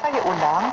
Saya ulang,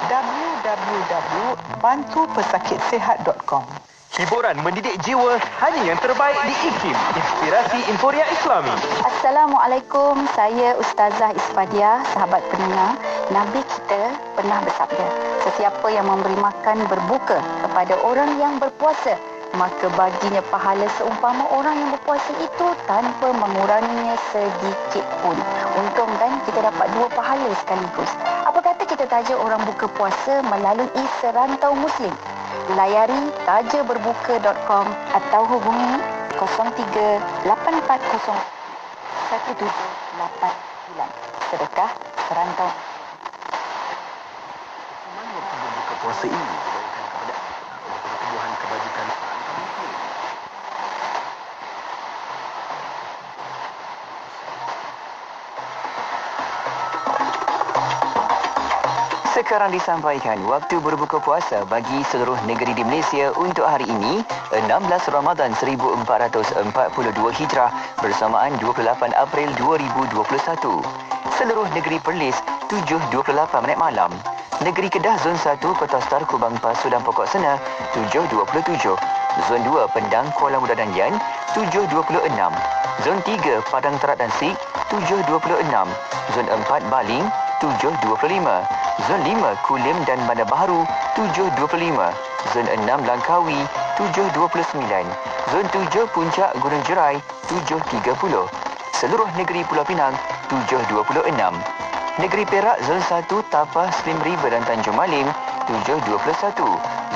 www.bantupesakitsehat.com. Hiburan mendidik jiwa hanya yang terbaik di IKIM, Inspirasi Inforia Islami. Assalamualaikum, saya Ustazah Isfadiah, sahabat pendengar. Nabi kita pernah bersabda, sesiapa yang memberi makan berbuka kepada orang yang berpuasa, maka baginya pahala seumpama orang yang berpuasa itu tanpa menguranginya sedikit pun. Untung kan kita dapat dua pahala sekaligus. Apa kata kita taja orang buka puasa melalui Serantau Muslim? Layari tajaberbuka.com atau hubungi 03-8401-1789. Sedekah Serantau. Mana waktu berbuka puasa ini dibawakan kepada pertubuhan kebajikan Serantau Muslim. Sekarang disampaikan waktu berbuka puasa bagi seluruh negeri di Malaysia untuk hari ini 16 Ramadan 1442 Hijrah bersamaan 28 April 2021. Seluruh negeri Perlis 7.28 malam. Negeri Kedah Zon 1 Kota Star Kubang Pasu dan Pokok Sena 7.27. Zon 2 Pendang Kuala Muda dan Yan 7.26. Zon 3 Padang Terat dan Sik 7.26. Zon 4 Baling 7.25. Zon 5 Kulim dan Bandar Baharu 7.25. Zon 6 Langkawi 7.29. Zon 7 Puncak Gunung Jerai 7.30. Seluruh negeri Pulau Pinang 7.26. Negeri Perak Zon 1 Tapah Slim River dan Tanjung Malim 7.21.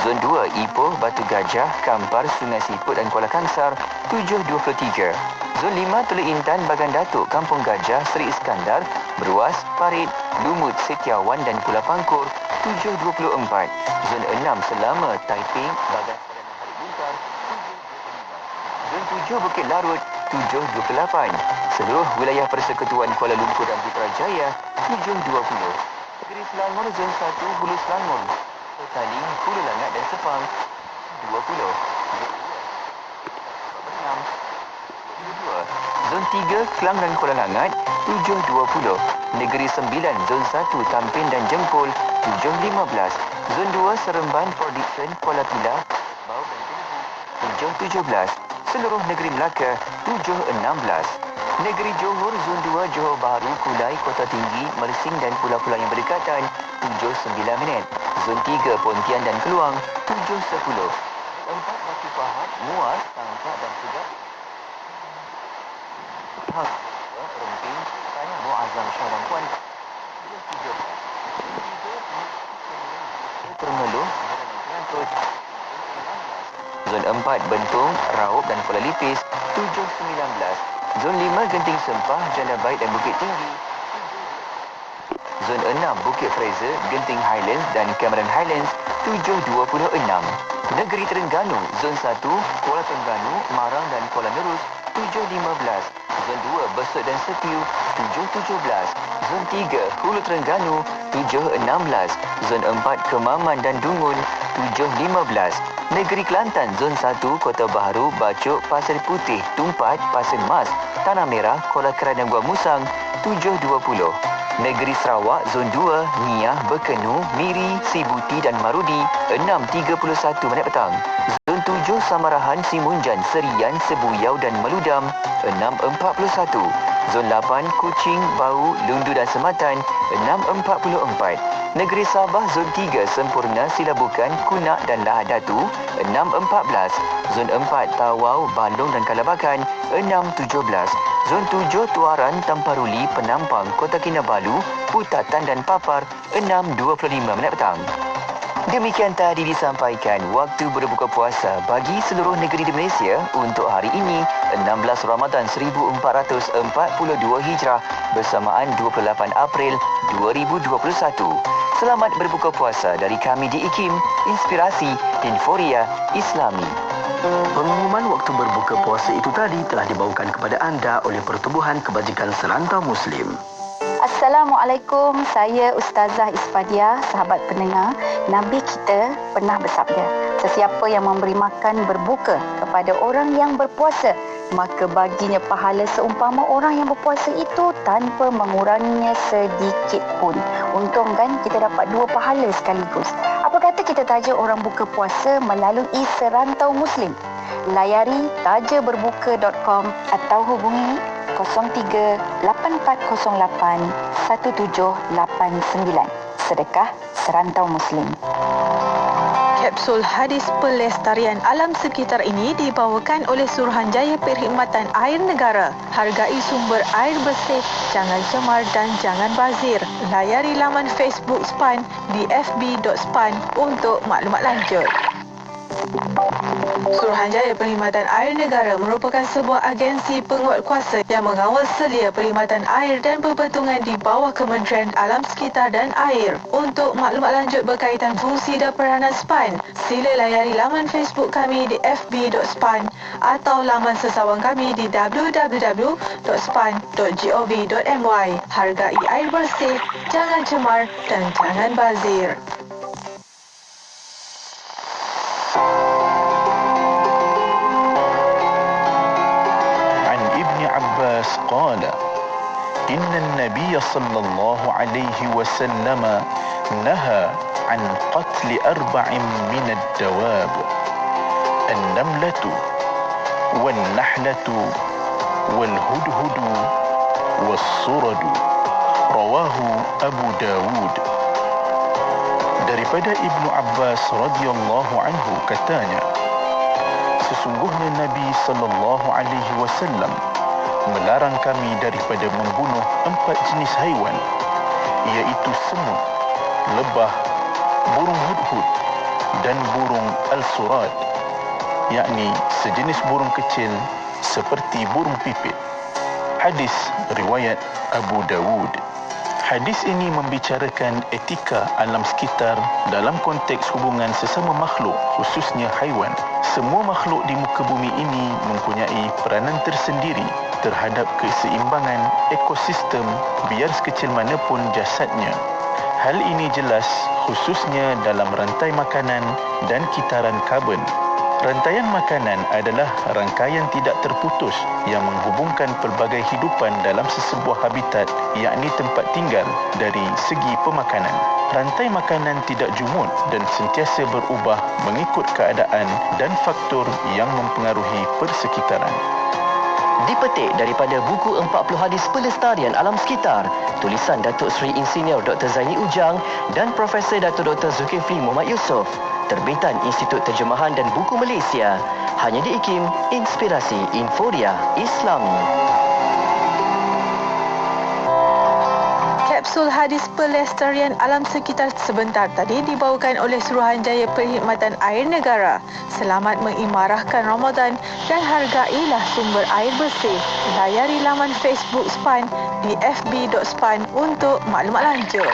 Zon 2 Ipoh Batu Gajah Kampar Sungai Siput dan Kuala Kangsar 7.23. Zon 5 Teluk Intan Bagan Datuk Kampung Gajah Seri Iskandar Beruas Parit Lumut Setiawan dan Pulau Pangkur 7.24. Zon 6 Selama Taiping Bagan Perdana Parit Bungkar 7.25. Zon 7 Bukit Larut 7.28. Seluruh wilayah Persekutuan Kuala Lumpur dan Putrajaya 7.20. Negeri Selangor Zon 1 Hulu Selangor Petaling Hulu Langat dan Sepang 20. Zon 3 Kelang dan Kuala Langat 7.20. Negeri 9 Zon 1 Tampin dan Jempol 7.15. Zon 2 Seremban Port Dickson Kuala Pilah Bau dan Terengganu 7.17. Seluruh negeri Melaka 7.16. Negeri Johor Zon 2 Johor Bahru Kulai Kota Tinggi Mersing dan pulau-pulau yang berdekatan 7.9. Zon 3 Pontian dan Keluang 7.10. 4 Batu Pahat Muar Tangkak dan Segat Romping Tanya Muazzam Shah dan Puan 13. Termeluh Zon 4 Bentung Raup dan Kuala Lipis 7.19. Zon 5 Genting Sempah Janda Baik dan Bukit Tinggi. Zon 6 Bukit Fraser Genting Highlands dan Cameron Highlands 7.26. Negeri Terengganu Zon 1 Kuala Terengganu Marang dan Kuala Nerus 7.15. Zon 2 Besut dan Setiu 7.17. Zon 3 Hulu Terengganu 7.16. Zon 4 Kemaman dan Dungun 7.15. Negeri Kelantan Zon 1 Kota Baharu Bacok Pasir Putih Tumpat Pasir Mas Tanah Merah Kuala Keran dan Gua Musang 7.20. Negeri Sarawak Zon 2 Niah Bekenu Miri Sibuti dan Marudi 6.31 petang. Zon 7 Samarahan Simunjan Serian Sebuyau dan Meludam 6.41. Zon 8 Kuching Bau Lundu dan Sematan 6.44. Negeri Sabah Zon 3 Sempurna Silabukan Kunak dan Lahad Datu 6.14. Zon 4 Tawau Balong dan Kalabakan 6.17. Zon 7 Tuaran Tamparuli Penampang Kota Kinabalu Putatan dan Papar 6.25 petang. Demikian tadi disampaikan waktu berbuka puasa bagi seluruh negeri di Malaysia untuk hari ini 16 Ramadan 1442 Hijrah bersamaan 28 April 2021. Selamat berbuka puasa dari kami di IKIM, Inspirasi Inforia Islami. Pengumuman waktu berbuka puasa itu tadi telah dibawakan kepada anda oleh Pertubuhan Kebajikan Serantau Muslim. Assalamualaikum, saya Ustazah Isfadiah, sahabat pendengar. Nabi kita pernah bersabda, sesiapa yang memberi makan berbuka kepada orang yang berpuasa, maka baginya pahala seumpama orang yang berpuasa itu tanpa menguranginya sedikit pun. Untung kan kita dapat 2 pahala sekaligus. Apa kata kita taja orang buka puasa melalui Serantau Muslim? Layari tajaberbuka.com atau hubungi 03-8408-1789. Sedekah Serantau Muslim. Kapsul hadis pelestarian alam sekitar ini dibawakan oleh Suruhanjaya Perkhidmatan Air Negara. Hargai sumber air bersih, jangan cemar dan jangan bazir. Layari laman Facebook SPAN di fb.span untuk maklumat lanjut. Suruhanjaya Perkhidmatan Air Negara merupakan sebuah agensi penguatkuasa yang mengawal selia perkhidmatan air dan pembentungan di bawah Kementerian Alam Sekitar dan Air. Untuk maklumat lanjut berkaitan fungsi dan peranan SPAN, sila layari laman Facebook kami di fb.span atau laman sesawang kami di www.span.gov.my. Hargai air bersih, jangan cemar dan jangan bazir. قال إن النبي صلى الله عليه وسلم نهى عن قتل 4 من الدواب: النملة والنحلة والهدهد والصرد. رواه أبو داود. Daripada Ibnu Abbas radhiyallahu anhu katanya, sesungguhnya Nabi sallallahu alaihi wasallam melarang kami daripada membunuh 4 jenis haiwan, iaitu semut, lebah, burung hudhud dan burung al-surad, yakni sejenis burung kecil seperti burung pipit. Hadis riwayat Abu Dawud. Hadis ini membicarakan etika alam sekitar dalam konteks hubungan sesama makhluk, khususnya haiwan. Semua makhluk di muka bumi ini mempunyai peranan tersendiri terhadap keseimbangan ekosistem, biar sekecil manapun jasadnya. Hal ini jelas khususnya dalam rantai makanan dan kitaran karbon. Rantaian makanan adalah rangkaian tidak terputus yang menghubungkan pelbagai hidupan dalam sesebuah habitat, yakni tempat tinggal dari segi pemakanan. Rantai makanan tidak jumud dan sentiasa berubah mengikut keadaan dan faktor yang mempengaruhi persekitaran. Dipetik daripada buku 40 hadis pelestarian alam sekitar, tulisan Datuk Seri Insinyur Dr. Zaini Ujang dan Profesor Datuk Dr. Zulkifli Muhammad Yusof, terbitan Institut Terjemahan dan Buku Malaysia, hanya di IKIM Inspirasi Inforia Islami. Kapsul hadis pelestarian alam sekitar sebentar tadi dibawakan oleh Suruhanjaya Perkhidmatan Air Negara. Selamat mengimarahkan Ramadan dan hargailah sumber air bersih. Layari laman Facebook SPAN di fb.span untuk maklumat lanjut.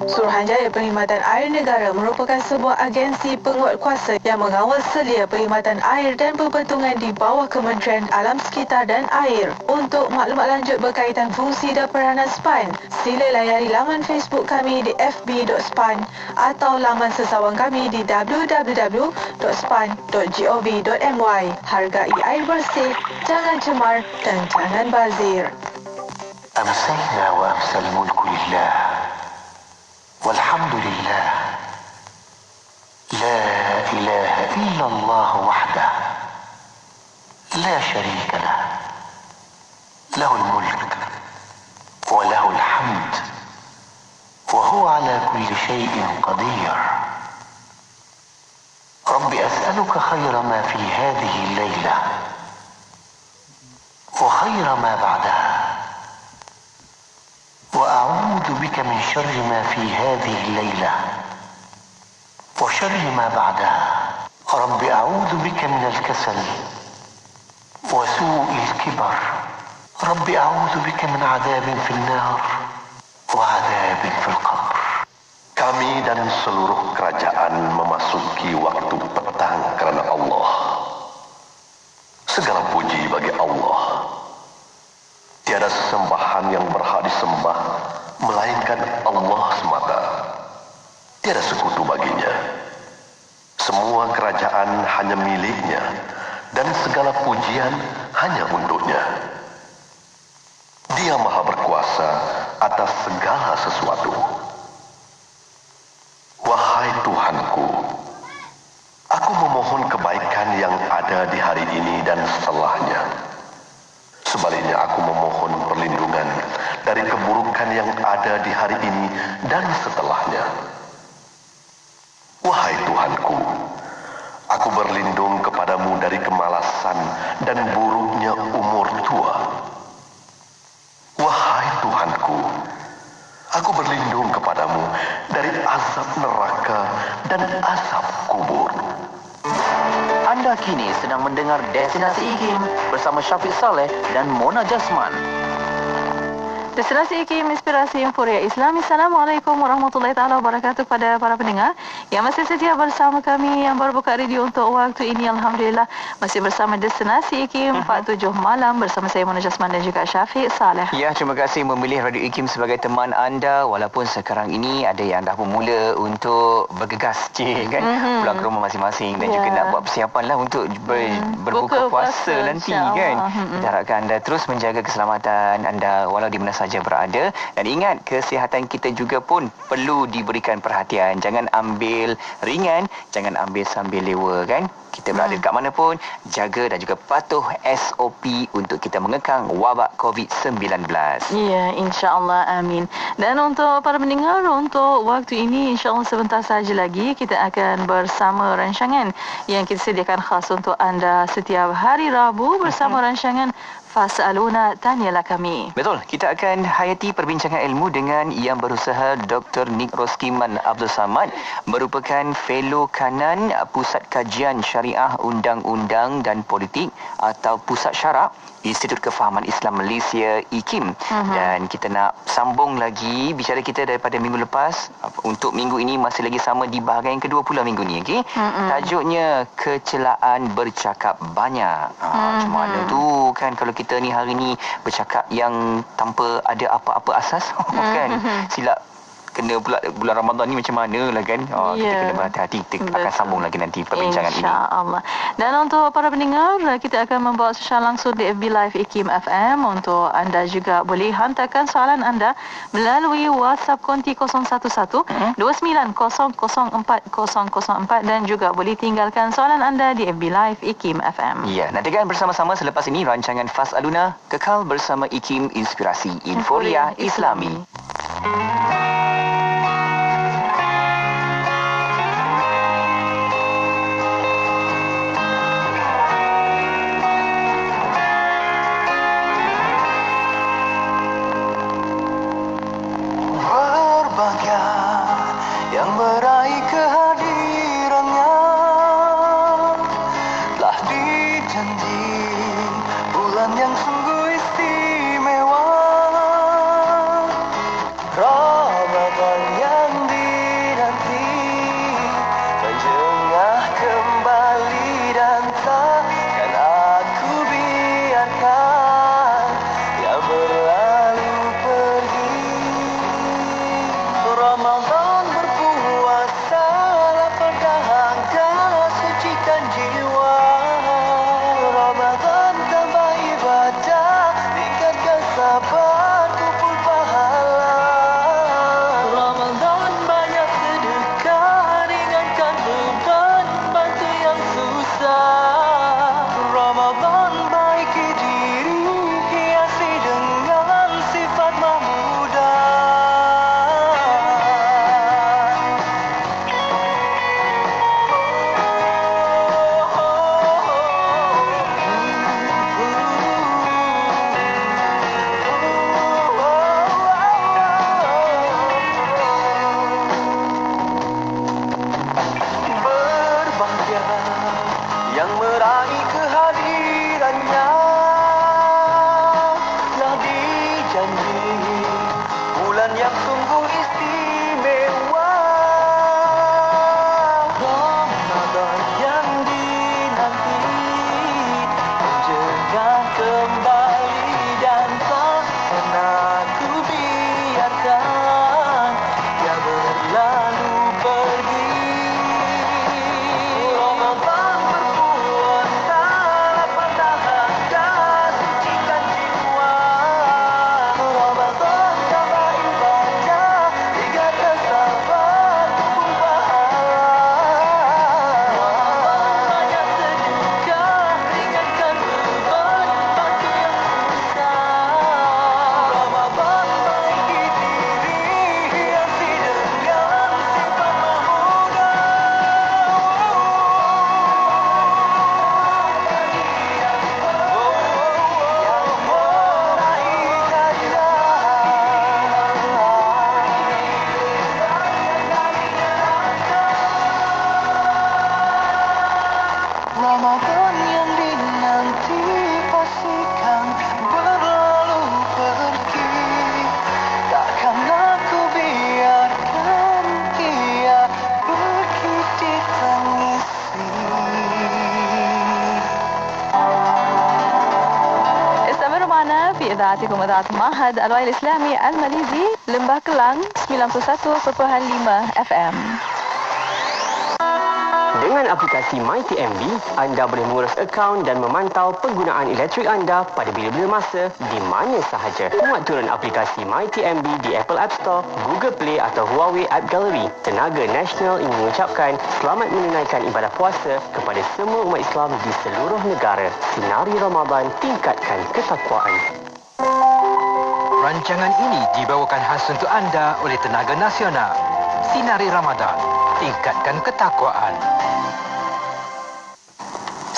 Suruhanjaya Perkhidmatan Air Negara merupakan sebuah agensi penguatkuasa yang mengawal selia perkhidmatan air dan pembentungan di bawah Kementerian Alam Sekitar dan Air. Untuk maklumat lanjut berkaitan fungsi dan peranan SPAN, sila layari laman Facebook kami di fb.span atau laman sesawang kami di www.span.gov.my. Hargai air bersih, jangan cemar dan jangan bazir. أمسينا وأمسى الملك لله والحمد لله لا إله إلا الله وحده لا شريك له له الملك وله الحمد وهو على كل شيء قدير. رب أسألك خير ما في هذه الليلة وخير ما بعدها، وأعوذ بك من شر ما في هذه الليلة وشر ما بعدها. رب أعوذ بك من الكسل وسوء الكبر. رب أعوذ بك من عذاب في النار وعذاب في القبر. Kami dan seluruh kerajaan memasuki waktu petang kerana Allah. Segala puji bagi Allah. Tiada sesembahan yang berhak disembah melainkan Allah semata. Tiada sekutu baginya. Semua kerajaan hanya miliknya dan segala pujian hanya untuknya. Dia maha berkuasa atas segala sesuatu. Tuhanku, aku memohon kebaikan yang ada di hari ini dan setelahnya. Sebaliknya aku memohon perlindungan dari keburukan yang ada di hari ini dan setelahnya. Wahai Tuhanku, aku berlindung kepadamu dari kemalasan dan buruknya umur tua. Wahai Tuhanku, aku berlindung kepadamu dari azab neraka dan azab kubur. Anda kini sedang mendengar Destinasi IKIM bersama Syafiq Saleh dan Mona Jasman. Destinasi IKIM, Inspirasi Euforia Islam. Assalamualaikum warahmatullahi taala wabarakatuh kepada para pendengar yang masih setia bersama kami yang baru buka radio untuk waktu ini. Alhamdulillah masih bersama Destinasi IKIM 47 malam bersama saya Mona Jasman dan juga Syafiq Saleh. Ya, terima kasih memilih Radio IKIM sebagai teman anda walaupun sekarang ini ada yang dah bermula untuk bergegas kan pulang ke rumah masing-masing dan juga nak buat persiapan lah untuk berbuka puasa nanti kan. Kita harapkan anda terus menjaga keselamatan anda walau di mana saja berada, dan ingat kesihatan kita juga pun perlu diberikan perhatian. Jangan ambil ringan, jangan ambil sambil lewa kan. Kita berada dekat mana pun, jaga dan juga patuh SOP untuk kita mengekang wabak COVID-19. Ya, insya-Allah, amin. Dan untuk para pendengar, untuk waktu ini insya-Allah sebentar saja lagi kita akan bersama rancangan yang kita sediakan khas untuk anda setiap hari Rabu bersama rancangan Fas'aluna, tanyalah kami. Betul, kita akan hayati perbincangan ilmu dengan yang berusaha Dr. Nik Roskiman Abdul Samad, merupakan fellow kanan Pusat Kajian Syariah Undang-Undang dan Politik atau Pusat Syarak Institut Kefahaman Islam Malaysia IKIM. Dan kita nak sambung lagi bicara kita daripada minggu lepas. Untuk minggu ini masih lagi sama di bahagian kedua pula minggu ni, okey. Tajuknya kecelaan bercakap banyak. Macam mana tu kan kalau kita ni hari ni bercakap yang tanpa ada apa-apa asas kan. Silap kena pula bulan Ramadan ni macam mana lah kan. Kita kena berhati-hati. Kita akan sambung lagi nanti perbincangan ini. InsyaAllah. Dan untuk para pendengar, kita akan membawa secara langsung di FB Live IKIM FM. Untuk anda juga boleh hantarkan soalan anda melalui WhatsApp konti 011-29004004 dan juga boleh tinggalkan soalan anda di FB Live IKIM FM. Ya, nantikan bersama-sama selepas ini rancangan Fas'aluna, kekal bersama IKIM, Inspirasi Euforia Islami. Yang meraih kehadirannya telah dijanji bulan yang sungguh istimewa, Ramadan yang dinanti menjengah kembali dan takkan aku biarkan yang berlalu pergi. Ramadan berpuasa taatikum wa taat Mahad Al-Wail Islami Al-Malizi, Lembah Kelang 91.5 FM. Dengan aplikasi MyTMB, anda boleh mengurus akaun dan memantau penggunaan elektrik anda pada bila-bila masa di mana sahaja. Muat turun aplikasi MyTMB di Apple App Store, Google Play atau Huawei App Gallery. Tenaga Nasional ingin mengucapkan selamat menunaikan ibadah puasa kepada semua umat Islam di seluruh negara. Sinari Ramadan, tingkatkan ketakwaan. Rancangan ini dibawakan khas untuk anda oleh Tenaga Nasional. Sinari Ramadan, tingkatkan ketakwaan.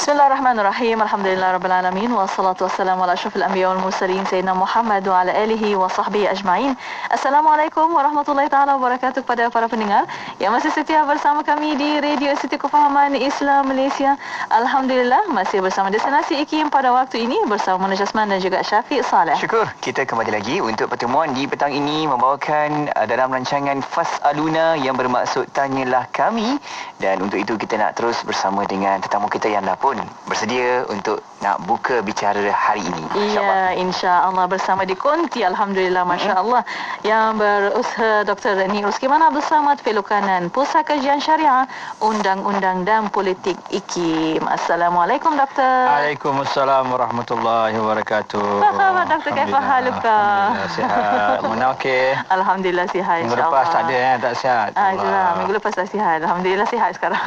Bismillahirrahmanirrahim. Alhamdulillahirrabbilalamin. Wassalatu wassalamu ala asyrafil anbiya wal mursalin Sayyidina Muhammad wa ala alihi wa sahbihi ajma'in. Assalamualaikum warahmatullahi ta'ala wabarakatuh kepada para pendengar yang masih setia bersama kami di Radio Institut Kefahaman Islam Malaysia. Alhamdulillah masih bersama Destinasi IKIM pada waktu ini bersama Mona Jasman dan juga Syafiq Saleh. Syukur, kita kembali lagi untuk pertemuan di petang ini membawakan dalam rancangan Fas'aluna yang bermaksud Tanyalah Kami, dan untuk itu kita nak terus bersama dengan tetamu kita yang dah pun bersedia untuk nak buka bicara hari ini. Iya, insya-Allah bersama di Konti. Alhamdulillah, masya-Allah, yang berusaha Dr. Nik Ruskiman Abdul Samad, Fellow Kanan Pusat Kajian Syariah, Undang-Undang dan Politik IKIM. Assalamualaikum Doktor. Waalaikumsalam warahmatullahi wabarakatuh. Apa khabar Doktor? Kaifa haluka? Alhamdulillah sihat. Mana okey? Alhamdulillah sihat, Minggu insya-Allah. lepas tak ada tak sihat. Itulah, minggu lepas tak sihat. Alhamdulillah sihat sekarang.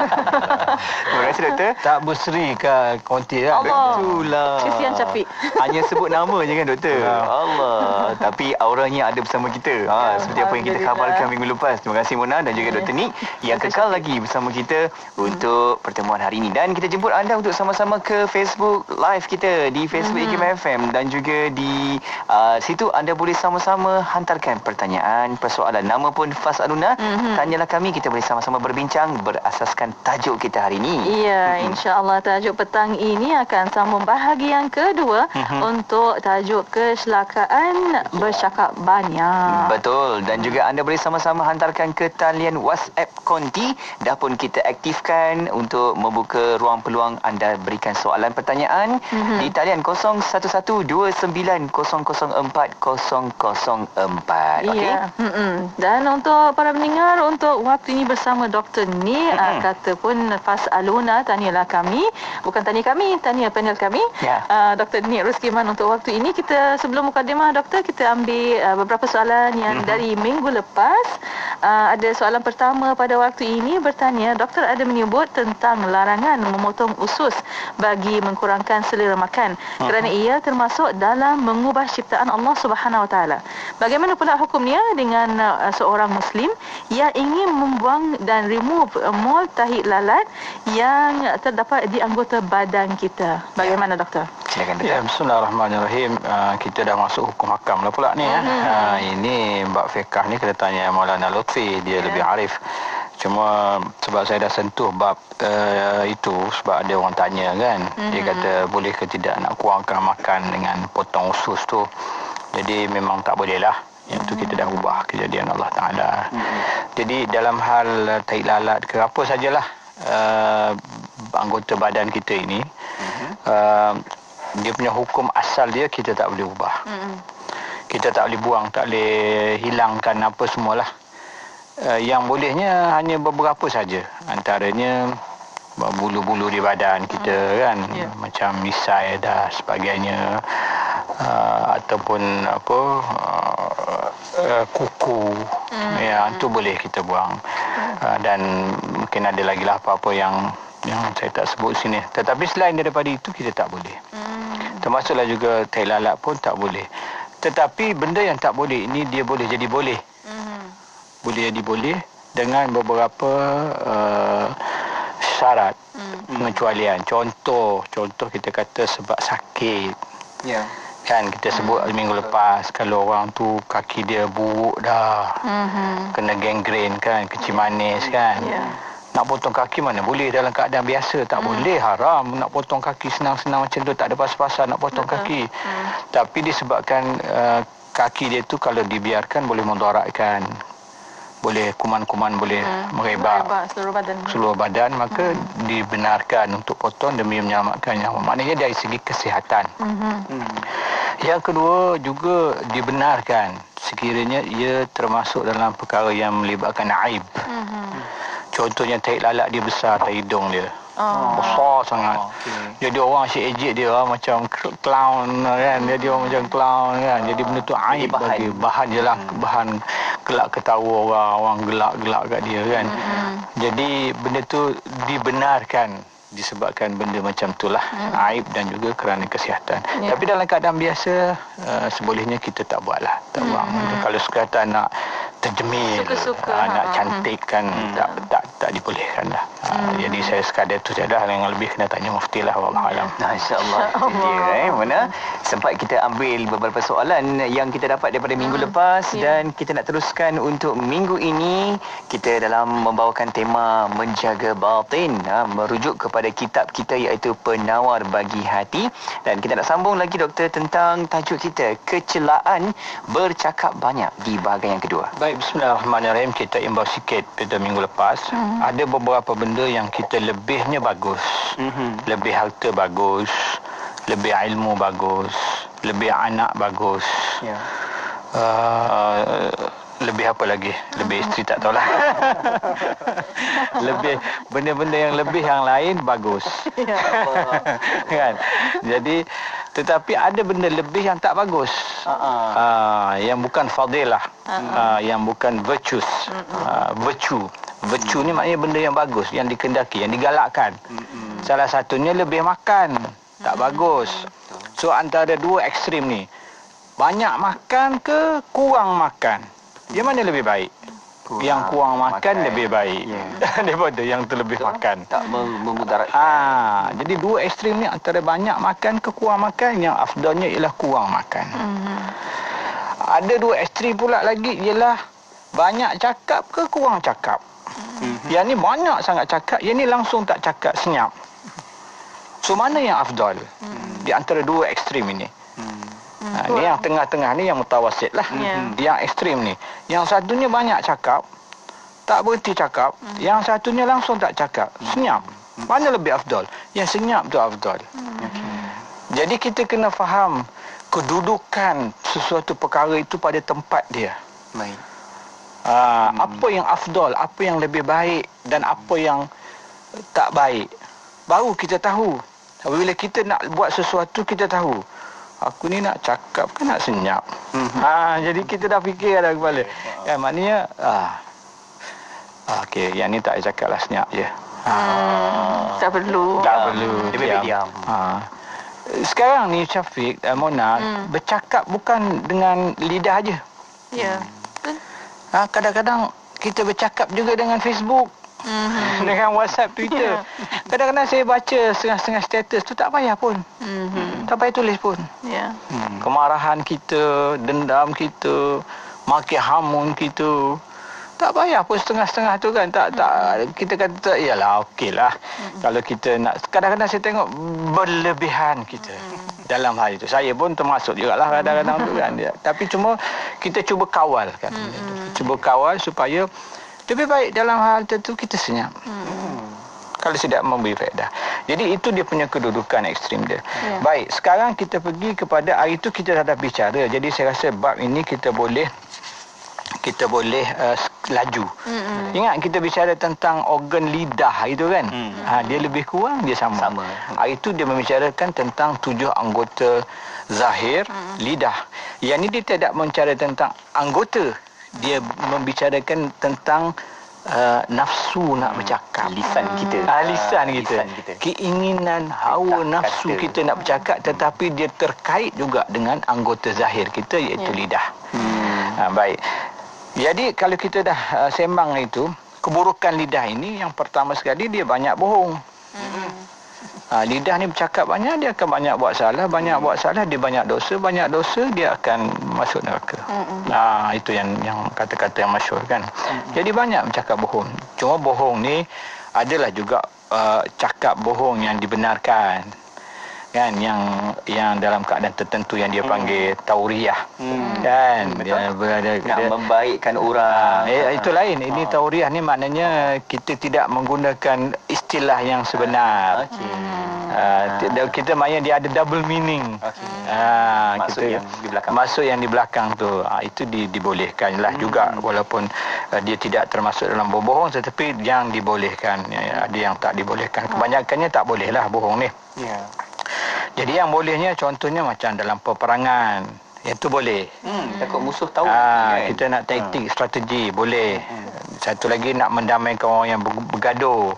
Terima kasih Doktor. Tak berseri ke konti kan? Allah. Itulah. Kesian Syafiq. Hanya sebut nama je kan Doktor. Allah. Tapi auranya ada bersama kita. Seperti apa yang kita khabarkan minggu lepas. Terima kasih Mona dan juga Dr. Nik yang kekal lagi bersama kita untuk pertemuan hari ini. Dan kita jemput anda untuk sama-sama ke Facebook Live kita di Facebook IKIM FM, dan juga di situ anda boleh sama-sama hantarkan pertanyaan, persoalan. Nama pun Fas'aluna. Tanyalah Kami. Kita boleh sama-sama berbincang berasaskan tajuk kita hari ini. Iya, insya-Allah tajuk petang ini akan sambung bahagian kedua untuk tajuk kecelakaan bercakap banyak. Betul, dan juga anda boleh sama-sama hantarkan ke talian WhatsApp Konti. Dah pun kita aktifkan untuk membuka ruang peluang anda berikan soalan pertanyaan di talian 017120040004. Iya. Dan untuk para pendengar, untuk waktu ini bersama Dr. Ni, kata pun Fas'aluna, tanyalah kami. Bukan tanya kami, tanya panel kami. Dr. Nik Ruskiman, untuk waktu ini kita sebelum mukadimah Doktor, kita ambil beberapa soalan yang dari minggu lepas. Ada soalan pertama pada waktu ini bertanya, Doktor ada menyebut tentang larangan memotong usus bagi mengkurangkan selera makan kerana ia termasuk dalam mengubah ciptaan Allah Subhanahu Wa Taala. Bagaimana pula hukumnya dengan seorang Muslim yang ingin membuang dan remove mol tahi lalat yang terdapat di anggota badan kita? Bagaimana Doktor? Silakan Doktor. Ya, bismillahirrahmanirrahim. Kita dah masuk hukum hakam lah pula ni. Ini bab fiqah ni kita tanya Maulana Lutfi, dia lebih arif. Cuma sebab saya dah sentuh bab itu, sebab ada orang tanya kan, dia kata boleh ke tidak nak kurangkan makan dengan potong usus tu. Jadi memang tak boleh lah. Yang tu kita dah ubah kejadian Allah Ta'ala. Jadi dalam hal tahi lalat ke apa sajalah anggota badan kita ini, dia punya hukum asal dia kita tak boleh ubah. Kita tak boleh buang, tak boleh hilangkan apa semualah. Yang bolehnya hanya beberapa saja. Antaranya bulu-bulu di badan kita kan, macam misai dan sebagainya, ataupun apa kuku, ya itu boleh kita buang. Dan mungkin ada lagi lah apa-apa yang saya tak sebut sini. Tetapi selain daripada itu kita tak boleh. Termasuklah juga tahi lalat pun tak boleh. Tetapi benda yang tak boleh ini dia boleh jadi boleh. Boleh jadi boleh dengan beberapa syarat pengecualian. Contoh kita kata sebab sakit. Kan kita sebut minggu lepas, kalau orang tu kaki dia buruk dah, kena gangren kan, kecil manis kan. Nak potong kaki mana boleh dalam keadaan biasa, tak boleh, haram nak potong kaki senang-senang macam tu, tak ada pasal-pasal nak potong kaki. Tapi disebabkan kaki dia tu kalau dibiarkan boleh mudaratkan, boleh kuman-kuman boleh merebak seluruh badan, maka dibenarkan untuk potong demi menyelamatkan nyawa. Maknanya dari segi kesihatan. Yang kedua juga dibenarkan sekiranya ia termasuk dalam perkara yang melibatkan aib. Contohnya tahi lalat dia besar, tahi hidung dia. Besar sangat. Jadi orang asyik ejek dia macam clown kan. Jadi orang macam clown kan. Jadi benda tu aib bagi bahan je lah. Bahan gelak ketawa orang gelak-gelak kat dia kan. Jadi benda tu dibenarkan disebabkan benda macam itulah aib dan juga kerana kesihatan. Tapi dalam keadaan biasa sebolehnya kita tak buatlah. Tak buat. Kalau sekadar nak terjemil, nak cantik kan tak dibolehkan lah. Jadi saya sekadar tu saja yang lebih kena tanya mufti lah, wallahu alam. Insya-Allah. Dia mana sempat kita ambil beberapa soalan yang kita dapat daripada minggu lepas dan kita nak teruskan untuk minggu ini. Kita dalam membawakan tema menjaga batin, merujuk kepada kitab kita iaitu Penawar Bagi Hati, dan kita nak sambung lagi doktor tentang tajuk kita kecelaan bercakap banyak di bahagian yang kedua. Baik, bismillahirrahmanirrahim. Kita imbau sikit pada minggu lepas. Ada beberapa benda yang kita lebihnya bagus. Lebih harta bagus, lebih ilmu bagus, lebih anak bagus. Lebih apa lagi? Lebih isteri tak tahulah. Lebih benda-benda yang lebih yang lain bagus. Kan? Jadi tetapi ada benda lebih yang tak bagus. Yang bukan fadilah, yang bukan virtues. Virtue ni maknanya benda yang bagus, yang dikendaki, yang digalakkan. Salah satunya lebih makan, tak bagus. So antara dua ekstrim ni, banyak makan ke kurang makan, yang mana lebih baik? Yang kurang makan lebih baik daripada yang terlebih makan. Tak memudarat. Jadi dua ekstrim ni, antara banyak makan ke kurang makan, yang afdalnya ialah kurang makan. Ada dua ekstrim pula lagi, ialah banyak cakap ke kurang cakap. Yang ni banyak sangat cakap, yang ni langsung tak cakap, senyap. So mana yang afdal di antara dua ekstrim ini? Ni yang tengah-tengah ni, yang mutawasit lah. Yang ekstrim ni, yang satunya banyak cakap, tak berhenti cakap. Yang satunya langsung tak cakap, senyap. Mana lebih afdal? Yang senyap tu afdal. Jadi kita kena faham kedudukan sesuatu perkara itu pada tempat dia. Baik. Apa yang afdal, apa yang lebih baik dan apa yang tak baik, baru kita tahu. Apabila kita nak buat sesuatu, kita tahu aku ni nak cakap ke nak senyap. Jadi kita dah fikir dah kepala. Maknanya okey, yang ni tak cakap lah, senyap je. Tak perlu. Lebih diam. Sekarang ni Syafiq, Mona, bercakap bukan dengan lidah aje. Kadang-kadang kita bercakap juga dengan Facebook, dengan WhatsApp, Twitter. Kadang-kadang saya baca setengah-setengah status tu, tak payah pun. Tak payah tulis pun. Kemarahan kita, dendam kita, maki hamun kita, tak payah pun setengah-setengah tu kan. Tak kita kata yalah okeylah. Kalau kita nak, kadang-kadang saya tengok berlebihan kita dalam hal itu. Saya pun termasuk jugalah kadang-kadang tu kan. Tapi cuma kita cuba kawal kan. Cuba kawal supaya lebih baik dalam hal tertentu kita senyap. Kalau tidak memberi faedah. Jadi itu dia punya kedudukan ekstrim dia. Baik, sekarang kita pergi kepada hari itu kita dah bicara. Jadi saya rasa bab ini kita boleh laju. Ingat kita bicara tentang organ lidah itu kan. Dia lebih kurang dia sama. Hari itu dia membicarakan tentang 7 anggota zahir lidah. Yang ini dia tidak membicarakan tentang anggota, dia membicarakan tentang nafsu nak bercakap, lisan kita. Lisan kita. Keinginan, hawa nafsu kita nak bercakap, tetapi dia terkait juga dengan anggota zahir kita iaitu lidah. Baik. Jadi kalau kita dah sembang itu, keburukan lidah ini, yang pertama sekali dia banyak bohong. Lidah ni bercakap banyak, dia akan banyak buat salah. Banyak buat salah, dia banyak dosa. Banyak dosa, dia akan masuk neraka. Itu yang kata-kata yang masyhur kan. Jadi banyak bercakap bohong. Cuma bohong ni adalah juga cakap bohong yang dibenarkan. kan, yang dalam keadaan tertentu yang dia panggil tauriyah, kan, dia berada nak membaikkan orang. Itu lain. Ini tauriyah ni maknanya kita tidak menggunakan istilah yang sebenar. Kita maknanya dia ada double meaning. Maksud yang di belakang tu, itu dibolehkan lah juga, walaupun dia tidak termasuk dalam berbohong, tetapi yang dibolehkan, ada yang tak dibolehkan. Kebanyakannya tak boleh lah bohong ni. Jadi yang bolehnya contohnya macam dalam peperangan, yang tu boleh. Takut musuh tahu. Kita nak taktik, strategi, boleh. Satu lagi nak mendamaikan orang yang bergaduh.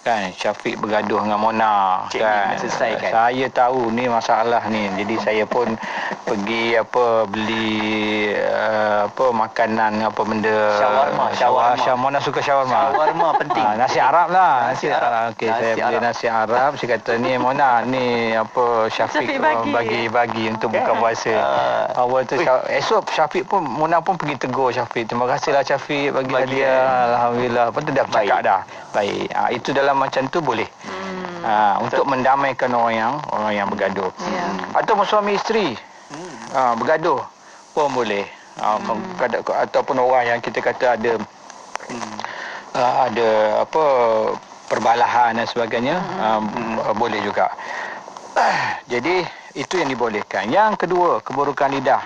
Kan, Syafiq bergaduh dengan Mona, kan. Saya tahu ni masalah ni. Jadi saya pun pergi beli makanan benda. Shawarma. Mona suka shawarma. Shawarma penting. Nasi Arab lah. Nasi Arab. Okey, saya beli nasi Arab. Saya kata ni Mona, ni Syafiq bagi untuk buka puasa. Awal tu esok Syafiq pun, Mona pun pergi tegur Syafiq. Terima kasihlah Syafiq bagi hadiah. Alhamdulillah. Lepas tu dah cakap dah. Baik. Itu dalam macam tu boleh. Untuk mendamaikan orang yang bergaduh. Ataupun suami isteri bergaduh pun boleh. Ataupun orang yang kita kata ada perbalahan dan sebagainya, boleh juga. Jadi itu yang dibolehkan. Yang kedua, keburukan lidah.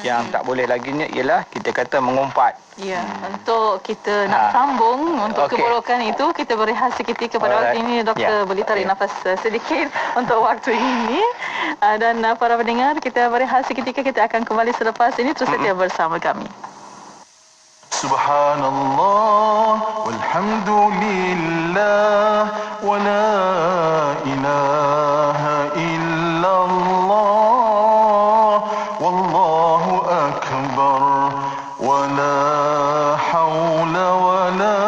Yang tak boleh laginya ialah kita kata mengumpat. Ya, untuk kita nak sambung untuk keburukan itu, kita berehat seketika pada waktu ini. Doktor boleh tarik nafas sedikit untuk waktu ini. Dan para pendengar, kita berehat seketika. Kita akan kembali selepas ini. Terus setia bersama kami. Subhanallah walhamdulillah wa la ilaha illallah wallahu akbar wa la hawla wa la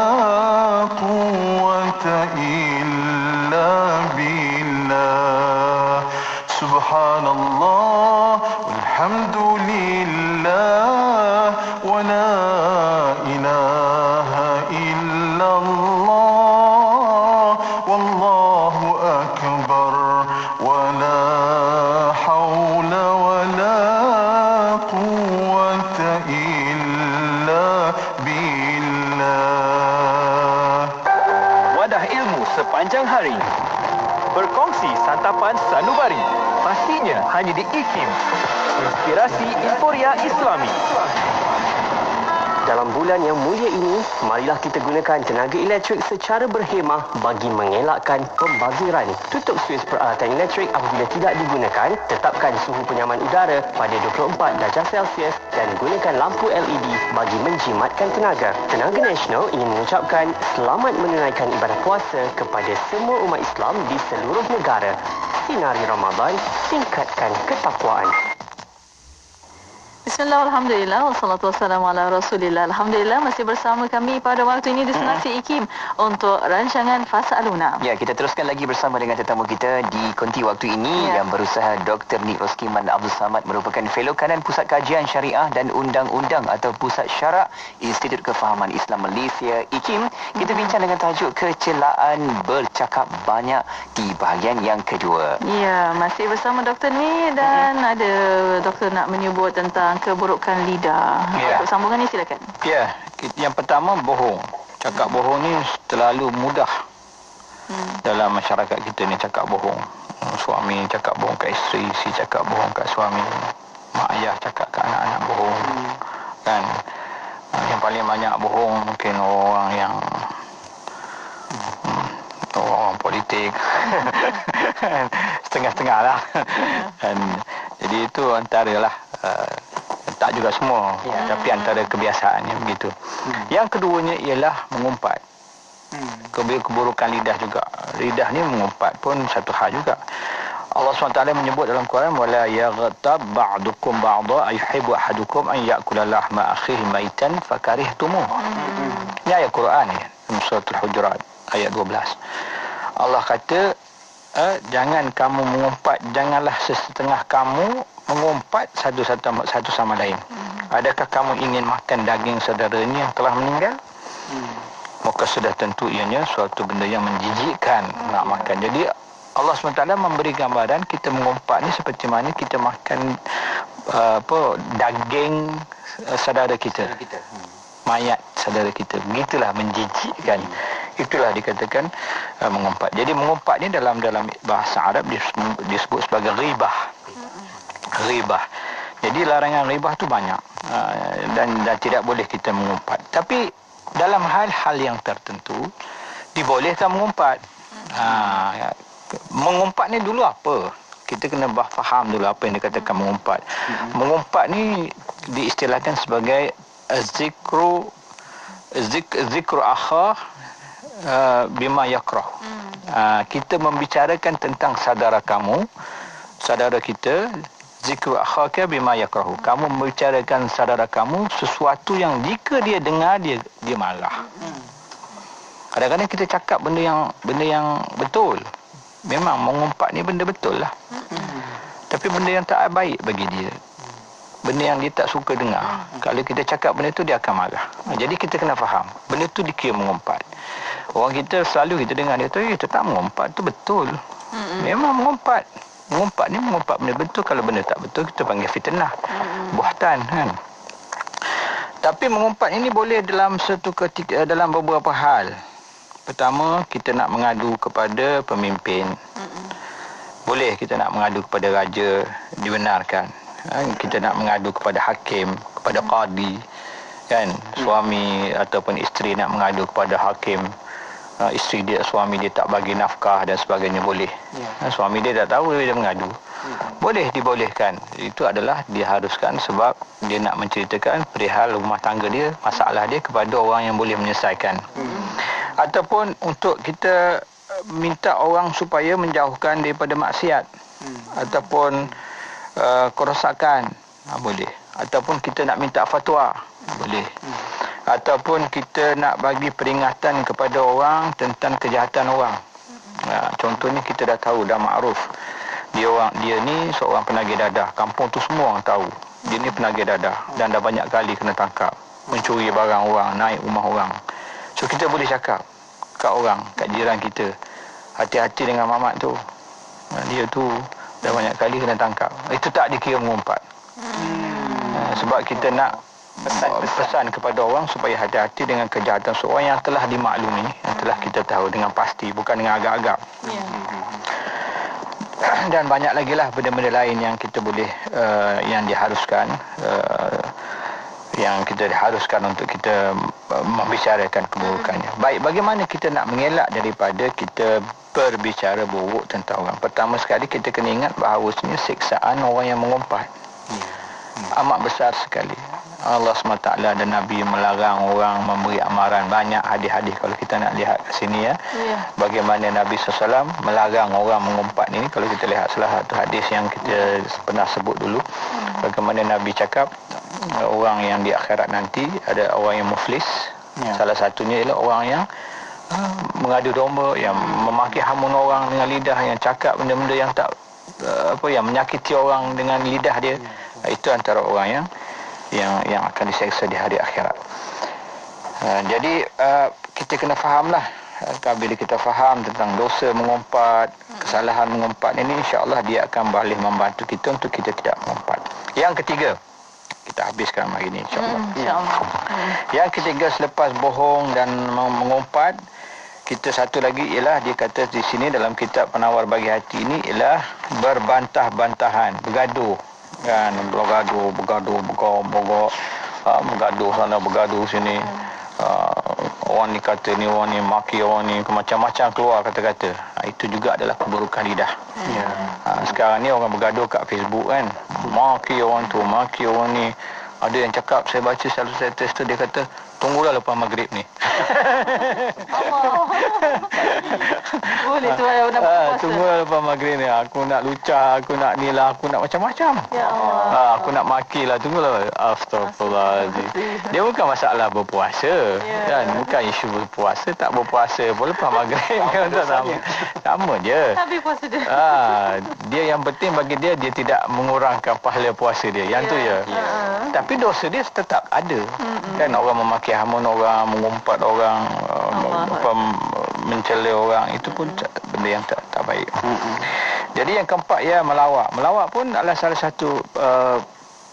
quwwata illa billah. Subhanallah walhamdulillah wa la sepanjang hari. Berkongsi santapan sanubari. Pastinya hanya di IKIM. Inspirasi Inforia Islami. Dalam bulan yang mulia ini, marilah kita gunakan tenaga elektrik secara berhemah bagi mengelakkan pembaziran. Tutup suis peralatan elektrik apabila tidak digunakan, tetapkan suhu penyaman udara pada 24 darjah Celsius dan gunakan lampu LED bagi menjimatkan tenaga. Tenaga Nasional ingin mengucapkan selamat menunaikan ibadah puasa kepada semua umat Islam di seluruh negara. Sinari Ramadan, tingkatkan ketakwaan. Bismillah, alhamdulillah, wassalatu wassalamu ala rasulillah. Alhamdulillah, masih bersama kami pada waktu ini destinasi IKIM untuk rancangan Fas'aluna. Ya, kita teruskan lagi bersama dengan tetamu kita di konti waktu ini yang berusaha Dr. Nik Roskiman Abdul Samad, merupakan Fellow Kanan Pusat Kajian Syariah dan Undang-Undang atau Pusat Syarak Institut Kefahaman Islam Malaysia IKIM. Kita bincang dengan tajuk kecelaan bercakap banyak di bahagian yang kedua. Ya, masih bersama Dr. Nik dan ada doktor nak menyebut tentang keburukan lidah. Untuk sambungan ni silakan. Ya, yang pertama bohong. Cakap bohong ni terlalu mudah dalam masyarakat kita ni, cakap bohong. Suami cakap bohong kat isteri, si cakap bohong kat suami, mak ayah cakap kat anak-anak bohong. Kan? Yang paling banyak bohong mungkin orang yang orang politik. Setengah-setengah lah. Dan jadi itu antara lah, tak juga semua, tapi antara kebiasaannya begitu. Yang keduanya ialah mengumpat. Keburukan lidah juga. Lidah ni mengumpat pun satu hal juga. Allah SWT menyebut dalam Quran, wala yaghtab ba'dukum ba'dha ayuhibbu ahadukum an ya'kula lahma akhihi maitan fakarihtumuh. Ini ayat Quran ni, surah Al-Hujurat ayat 12. Allah kata, jangan kamu mengumpat, janganlah sesetengah kamu mengumpat satu sama lain. Adakah kamu ingin makan daging saudaranya yang telah meninggal? Maka sudah tentu ianya suatu benda yang menjijikkan nak makan. Jadi Allah SWT memberi gambaran kita mengumpat ni seperti mana kita makan daging saudara kita. Mayat saudara kita. Begitulah menjijikkan. Itulah dikatakan mengumpat. Jadi mengumpat ni dalam bahasa Arab disebut sebagai ghibah. Ghibah. Jadi larangan ghibah tu banyak. Dan tidak boleh kita mengumpat. Tapi dalam hal-hal yang tertentu dibolehkan mengumpat. Mengumpat ni dulu apa? Kita kena faham dulu apa yang dikatakan mengumpat. Mengumpat ni diistilahkan sebagai zikru akha bima yakrah. Kita membicarakan tentang saudara kita, zikru akhaka bima yakrahu. Kamu membicarakan saudara kamu sesuatu yang jika dia dengar dia marah. Kadang-kadang kita cakap benda yang betul. Memang mengumpat ni benda betul lah. Tapi benda yang tak baik bagi dia. Benda yang dia tak suka dengar. Kalau kita cakap benda tu dia akan marah. Jadi kita kena faham. Benda tu dikira mengumpat. Orang kita selalu kita dengar dia tu, kita tak mengumpat tu betul. Memang mengumpat. Mengumpat ni mengumpat benda betul. Kalau benda tak betul kita panggil fitnah. Buhtan kan. Tapi mengumpat ini boleh dalam dalam beberapa hal. Pertama, kita nak mengadu kepada pemimpin. Boleh kita nak mengadu kepada raja, dibenarkan. Kita nak mengadu kepada hakim, kepada qadi. Kan? Suami ataupun isteri nak mengadu kepada hakim. Suami dia tak bagi nafkah dan sebagainya, boleh. Suami dia tak tahu, dia mengadu. Boleh, dibolehkan. Itu adalah diharuskan sebab dia nak menceritakan perihal rumah tangga dia, masalah dia kepada orang yang boleh menyelesaikan. Ataupun untuk kita minta orang supaya menjauhkan daripada maksiat. Ataupun kerosakan, boleh. Ataupun kita nak minta fatwa, boleh. Ataupun kita nak bagi peringatan kepada orang tentang kejahatan orang. Contohnya kita dah tahu, dah makruf. Dia ni seorang penagih dadah. Kampung tu semua orang tahu. Dia ni penagih dadah dan dah banyak kali kena tangkap. Mencuri barang orang, naik rumah orang. So kita boleh cakap kat orang, kat jiran kita, hati-hati dengan mamat tu. Dia tu dah banyak kali kena tangkap. Itu tak dikira mengumpat. Sebab kita nak pesan kepada orang supaya hati-hati dengan kejahatan seorang yang telah dimaklumi, yang telah kita tahu dengan pasti, bukan dengan agak-agak. Dan banyak lagi lah benda-benda lain yang kita boleh yang diharuskan, yang kita diharuskan untuk kita membicarakan keburukannya. Baik, bagaimana kita nak mengelak daripada kita berbicara buruk tentang orang? Pertama sekali kita kena ingat bahawasanya siksaan orang yang mengumpat amat besar sekali. Allah SWT dan Nabi melarang orang memberi amaran. Banyak hadis-hadis kalau kita nak lihat ke sini ya. Bagaimana Nabi SAW melarang orang mengumpat ini. Kalau kita lihat salah satu hadis yang kita pernah sebut dulu. Bagaimana Nabi cakap orang yang di akhirat nanti ada orang yang muflis. Salah satunya ialah orang yang mengadu domba, yang memaki hamun orang dengan lidah, yang cakap benda-benda yang tak yang menyakiti orang dengan lidah dia. Itu antara orang yang akan diseksa di hari akhirat. Jadi kita kena fahamlah. Bila kita faham tentang dosa mengumpat, kesalahan mengumpat ini, insya-Allah dia akan boleh membantu kita untuk kita tidak mengumpat. Yang ketiga, kita habiskan hari ini insya-Allah. Yang ketiga, selepas bohong dan mengumpat, kita satu lagi ialah dia kata di sini dalam kitab Penawar Bagi Hati ini ialah berbantah-bantahan, bergaduh. Kan, bergaduh sana, bergaduh sini. Orang ni kata ni, orang ni maki orang ni, macam-macam keluar kata-kata. Itu juga adalah keburukan lidah. Sekarang ni orang bergaduh kat Facebook kan, maki orang tu, maki orang ni. Ada yang cakap, saya baca satu status tu, dia kata tunggulah lepas maghrib ni. Boleh tu nak puasa. Tunggulah lepas maghrib ni. Aku nak lucah, aku nak ni lah, aku nak macam-macam. Ya Allah. Aku nak maki lah, tunggulah. Astagfirullahaladzim. Dia bukan masalah berpuasa. Kan? Bukan isu berpuasa, tak berpuasa pun lepas maghrib. Sama je. Habis puasa dia. Dia yang penting bagi dia tidak mengurangkan pahala puasa dia. Yang tu je. Tapi dosa dia tetap ada. Kan orang memaki hamun orang, mengumpat orang, mencela orang, itu pun benda yang tak baik. Jadi yang keempat ya melawak. Melawak pun adalah salah satu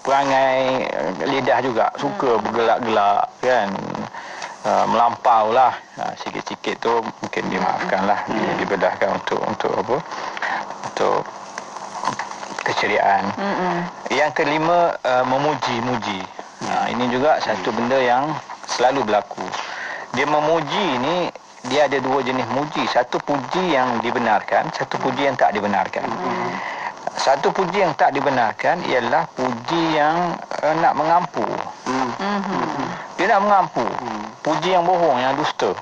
perangai lidah juga, suka bergelak-gelak kan. Melampau lah, sikit-sikit tu mungkin dimaafkan lah, dibedahkan untuk apa, untuk keceriaan. Yang kelima, memuji-muji. Ini juga satu benda yang selalu berlaku. Dia memuji ni, dia ada dua jenis muji. Satu puji yang dibenarkan, satu puji yang tak dibenarkan. Satu puji yang tak dibenarkan ialah puji yang nak mengampu. Dia nak mengampu. Puji yang bohong, yang dusta.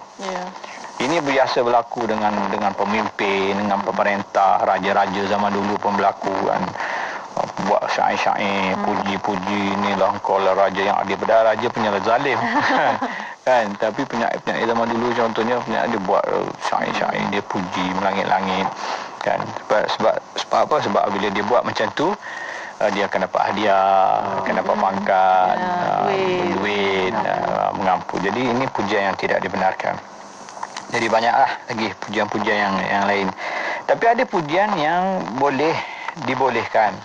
Ini biasa berlaku dengan pemimpin, dengan pemerintah, raja-raja zaman dulu pun berlaku kan. Buat syair-syair, puji-puji, inilah engkau lah raja yang adil. Padahal raja punya zalim. Kan? Tapi penyair zaman dulu contohnya, penyair dia buat syair-syair, dia puji melangit-langit. Kan? Sebab apa? Sebab bila dia buat macam tu, dia akan dapat hadiah, akan dapat pangkat, duit, mengampu. Jadi ini pujian yang tidak dibenarkan. Jadi banyaklah lagi pujian-pujian yang lain. Tapi ada pujian yang boleh dibolehkan.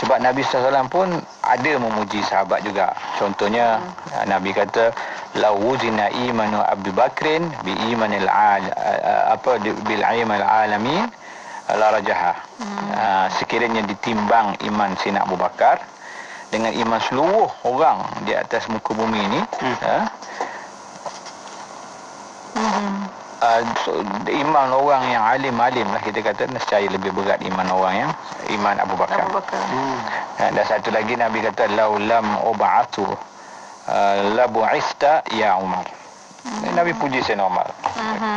Sebab Nabi SAW pun ada memuji sahabat juga. Contohnya Nabi kata, "Lau wuzina imanu Abu Bakrin bi imanil bil imanil alamin la rajaha." Sekiranya ditimbang iman Sayyidina Abu Bakar dengan iman seluruh orang di atas muka bumi ini, iman orang yang alim-alim lah kita kata, nescaya lebih berat iman orang yang iman Abu Bakar. Dan satu lagi Nabi kata, "Lau lam ub'atu la bu'ista ya Umar." Nabi puji Sayyidina Umar.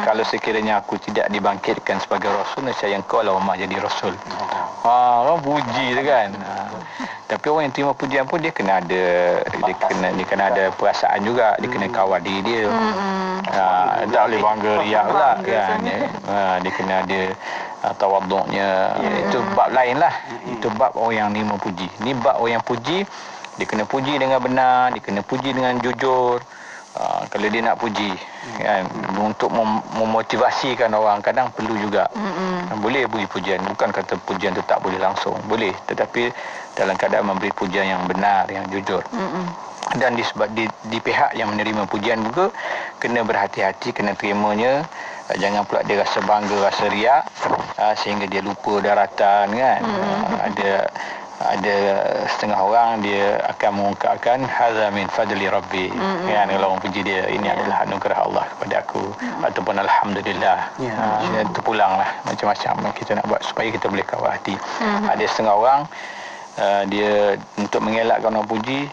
Kalau sekiranya aku tidak dibangkitkan sebagai Rasul, nescaya engkau lah Umar jadi Rasul. Orang puji tu kan. Tapi orang yang terima pujian pun dia kena ada perasaan juga, dia kena kawal diri dia. Tak boleh bangga riak pula kan. Dia kena ada tawaduknya. Itu bab lain lah. Itu bab orang yang terima puji. Ni bab orang yang puji, dia kena puji dengan benar, dia kena puji dengan jujur. Kalau dia nak puji kan, untuk memotivasikan orang, kadang perlu juga. Boleh beri pujian, bukan kata pujian tu tak boleh langsung, boleh, tetapi dalam keadaan memberi pujian yang benar, yang jujur. Dan di pihak yang menerima pujian juga kena berhati-hati, kena terimanya. Jangan pula dia rasa bangga, rasa riak, sehingga dia lupa daratan kan. Ada setengah orang dia akan mengungkapkan hadza min fadli rabbi, kan, kalau orang puji dia, ini adalah anugerah Allah kepada aku, ataupun alhamdulillah. Itu pulanglah macam-macam kita nak buat supaya kita boleh kawal hati. Ada setengah orang dia untuk mengelakkan orang puji,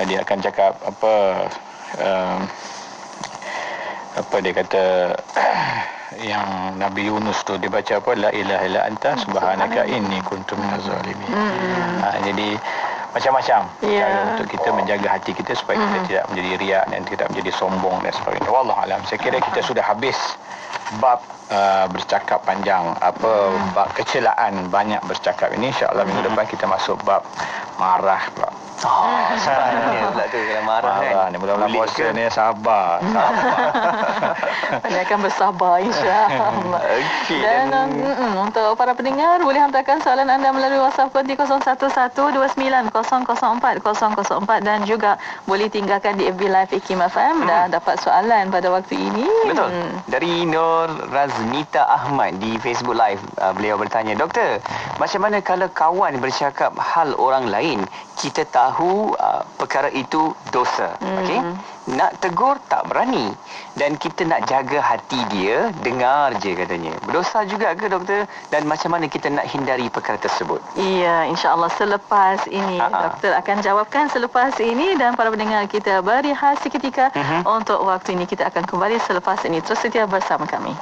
dia akan cakap apa dia kata yang Nabi Yunus tu dia baca apa, la ilaha illa anta subhanaka inni kuntu minaz zalimin. Jadi macam-macam cara untuk kita menjaga hati kita supaya kita tidak menjadi riak dan tidak menjadi sombong dan sebagainya. Wallahu alam. Saya kira kita sudah habis bab bercakap panjang, bab kecelaan banyak bercakap ini. InsyaAllah minggu depan kita masuk bab marah pula. Sebenarnya pula tu kalau marah kan. Ni bulan puasa ni sabar. Anda akan bersabar insya-Allah. Dan untuk para pendengar, boleh hantarkan soalan anda melalui WhatsApp kod di 0112900404 dan juga boleh tinggalkan di FB Live IKIM FM dan dapat soalan pada waktu ini. Betul. Dari Nur Raznita Ahmad di Facebook Live, beliau bertanya, "Doktor, macam mana kalau kawan bercakap hal orang lain, kita tahu perkara itu dosa, okey? Nak tegur tak berani dan kita nak jaga hati dia, dengar je katanya. Berdosa juga ke doktor, dan macam mana kita nak hindari perkara tersebut?" Iya, insya-Allah selepas ini doktor akan jawabkan selepas ini, dan para pendengar kita berehat seketika. Untuk waktu ini kita akan kembali selepas ini. Terus setia bersama kami.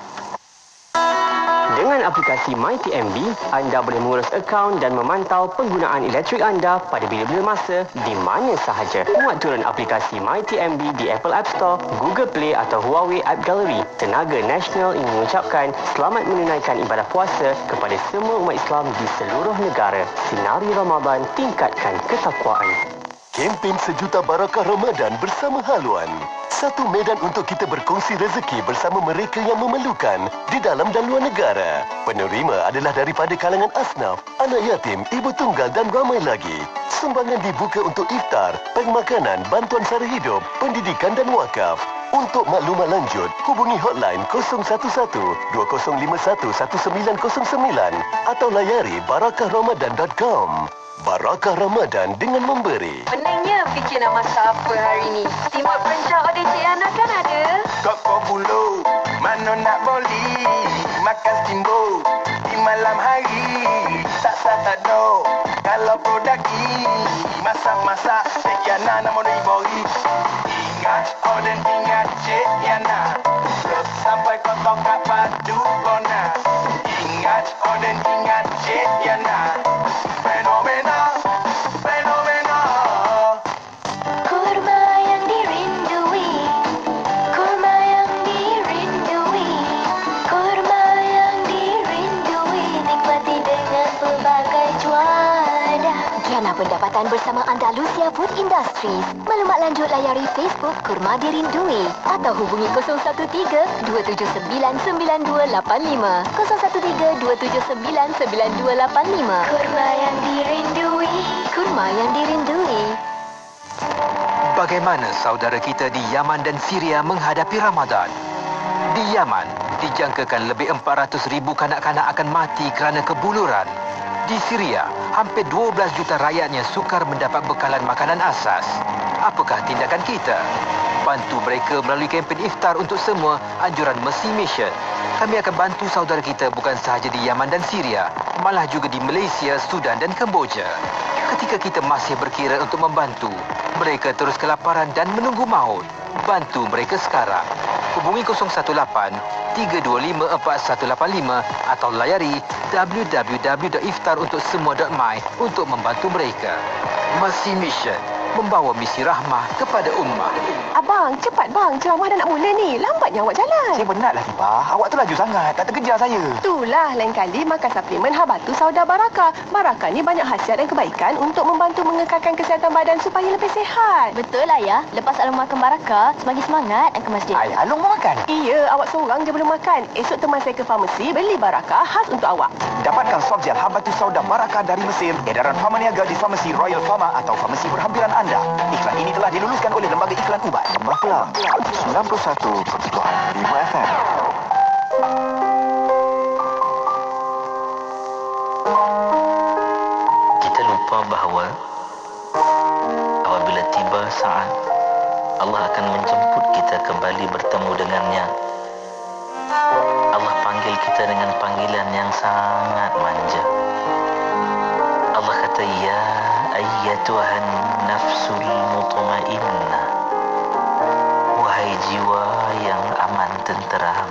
Dengan aplikasi MyTMB, anda boleh mengurus akaun dan memantau penggunaan elektrik anda pada bila-bila masa di mana sahaja. Muat turun aplikasi MyTMB di Apple App Store, Google Play atau Huawei App Gallery. Tenaga Nasional ingin mengucapkan selamat menunaikan ibadah puasa kepada semua umat Islam di seluruh negara. Sinari Ramadan, tingkatkan ketakwaan. Kempen sejuta barakah Ramadan bersama Haluan. Satu medan untuk kita berkongsi rezeki bersama mereka yang memerlukan di dalam dan luar negara. Penerima adalah daripada kalangan asnaf, anak yatim, ibu tunggal dan ramai lagi. Sumbangan dibuka untuk iftar, pemakanan, bantuan sara hidup, pendidikan dan wakaf. Untuk maklumat lanjut, hubungi hotline 011-2051-1909 atau layari barakahramadan.com. Barakah Ramadan dengan memberi. Peningnya fikir nak masak apa hari ni. Timur perencah order Cik Ana kan ada? Kok bulu, mana nak boleh makan steamboat di malam hari. Tak do, kalau produk ini masak-masak Cik Ana nama bori. Ingat order ingat Cik Ana, terus sampai kotak kapal Dukona. Ingat order ingat Cik Ana. Fenomena, fenomena. Kurma yang dirindui, kurma yang dirindui, kurma yang dirindui, nikmati dengan pelbagai cuaca. Giana pendapatan bersama Andalusia Food Industries. Maklumat lanjut layari Facebook Kurma Dirindui atau hubungi 013-279-9285. 013-279-9285. Kurma yang dirindui, kurma yang dirindui. Bagaimana saudara kita di Yaman dan Syria menghadapi Ramadan? Di Yaman, dijangkakan lebih 400,000 kanak-kanak akan mati kerana kebuluran. Di Syria, hampir 12 juta rakyatnya sukar mendapat bekalan makanan asas. Apakah tindakan kita? Bantu mereka melalui kempen iftar untuk semua anjuran Mercy Mission. Kami akan bantu saudara kita bukan sahaja di Yaman dan Syria, malah juga di Malaysia, Sudan dan Kemboja. Ketika kita masih berkira untuk membantu, mereka terus kelaparan dan menunggu maut. Bantu mereka sekarang. Hubungi 018-325-4185 atau layari www.iftaruntuksemua.my untuk membantu mereka. Mercy Mission, membawa misi rahmah kepada ummah. Abang, cepat bang. Ceramah dah nak mula ni. Lambatnya awak jalan. Saya penatlah, Tipah. Awak tu laju sangat. Tak terkejar saya. Itulah, lain kali makan suplemen Habatu Sauda Barakah. Barakah ni banyak khasiat dan kebaikan untuk membantu mengekalkan kesihatan badan supaya lebih sihat. Betul lah ya. Lepas Alung makan Barakah, semakin semangat dan ke masjid. Ayah, Alung mau makan? Iya, awak seorang je belum makan. Esok teman saya ke farmasi beli Barakah khas untuk awak. Dapatkan soft gel Habatu Sauda Barakah dari Mesir. Edaran Pharma niaga di farmasi Royal Pharma atau farmasi berhampiran anda. Iklan ini telah diluluskan oleh Lembaga Iklan Ubat. Jumlah Kelang 91.5 FM. Kita lupa bahawa apabila tiba saat Allah akan menjemput kita kembali bertemu dengannya. Allah panggil kita dengan panggilan yang sangat manja. Allah kata, ya ayyatuhan nafsul mutmainnah, wahai jiwa yang aman tenteram,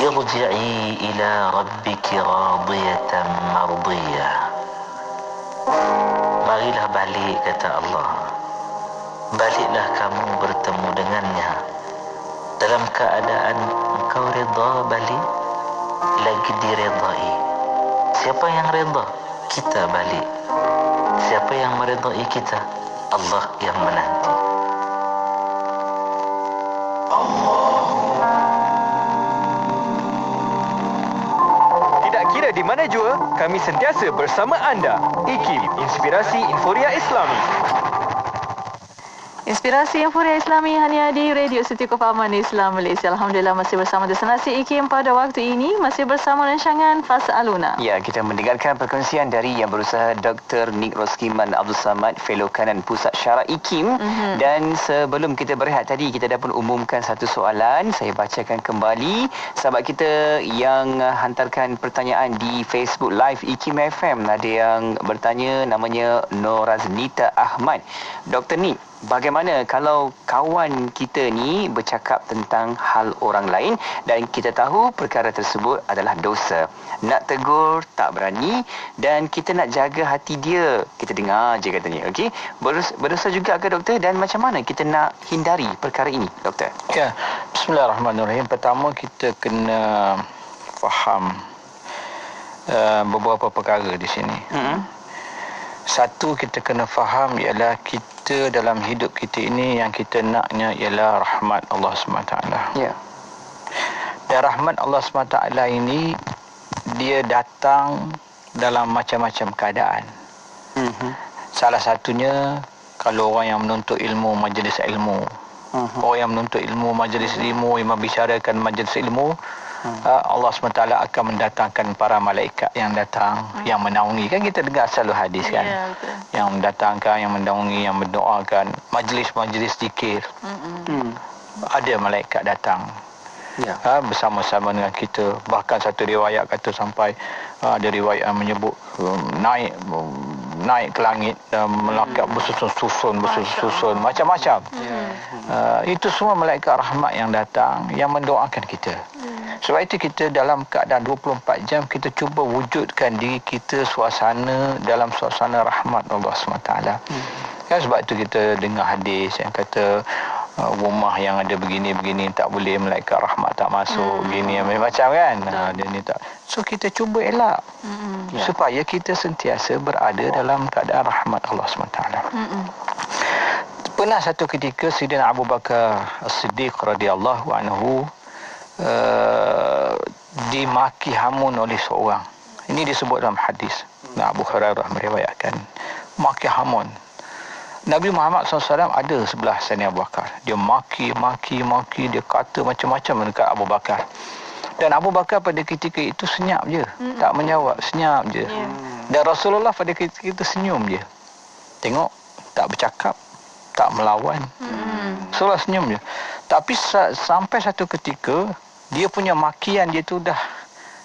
irji'i ila rabbiki radiyatan mardiyah. Marilah balik, kata Allah. Baliklah kamu bertemu dengannya dalam keadaan engkau redha balik, lagi diredai. Siapa yang redha? Kita balik. Siapa yang meredai kita? Allah yang menanti. Tidak kira di mana jua, kami sentiasa bersama anda. IKIM, Inspirasi Inforia Islami. Inspirasi Inforia Islami hanya di Radio Siti Kefahaman Islam Malaysia. Alhamdulillah masih bersama destinasi IKIM pada waktu ini. Masih bersama rancangan Fasa Aluna. Ya, kita mendengarkan perkongsian dari yang berusaha Dr. Nick Roskiman Abdul Samad, Fellow Kanan Pusat Syara IKIM. Dan sebelum kita berehat tadi, kita dah pun umumkan satu soalan. Saya bacakan kembali. Sahabat kita yang hantarkan pertanyaan di Facebook Live IKIM FM. Ada yang bertanya, namanya Noraznita Ahmad. Dr. Nick, bagaimana kalau kawan kita ni bercakap tentang hal orang lain dan kita tahu perkara tersebut adalah dosa? Nak tegur tak berani dan kita nak jaga hati dia. Kita dengar je katanya. Okey, berdosa juga ke doktor, dan macam mana kita nak hindari perkara ini, doktor? Ya, bismillahirrahmanirrahim. Pertama kita kena faham beberapa perkara di sini. Satu kita kena faham ialah kita dalam hidup kita ini yang kita naknya ialah rahmat Allah SWT. Ya. Dan rahmat Allah SWT ini dia datang dalam macam-macam keadaan. Salah satunya kalau orang yang menuntut ilmu majlis ilmu. Orang yang menuntut ilmu majlis ilmu, yang membicarakan majlis ilmu, Allah SWT akan mendatangkan para malaikat yang datang, yang menaungi. Kan kita dengar selalu hadis kan, yang mendatangkan, yang menaungi, yang mendoakan. Majlis-majlis zikir, ada malaikat datang bersama-sama dengan kita. Bahkan satu riwayat kata sampai ada riwayat yang menyebut naik ke langit dan melakap bersusun-susun macam-macam. Itu semua malaikat rahmat yang datang, yang mendoakan kita. Sebab itu kita dalam keadaan 24 jam kita cuba wujudkan diri kita dalam suasana rahmat Allah SWT. Kan sebab itu kita dengar hadis yang kata rumah yang ada begini-begini tak boleh, malaikat rahmat tak masuk, gini macam kan. Dia ni tak. So kita cuba elak supaya kita sentiasa berada dalam keadaan rahmat Allah SWT. Pernah satu ketika Sayyidina Abu Bakar As-Siddiq radhiyallahu anhu dimaki hamun oleh seorang. Ini disebut dalam hadis. Abu Hurairah meriwayatkan maki hamun. Nabi Muhammad SAW ada sebelah Sayyidina Abu Bakar. Dia maki, dia kata macam-macam dekat Abu Bakar. Dan Abu Bakar pada ketika itu senyap je, tak menjawab, senyap je. Dan Rasulullah pada ketika itu senyum je. Tengok, tak bercakap, tak melawan. Rasulullah senyum je. Tapi sampai satu ketika dia punya makian dia tu dah,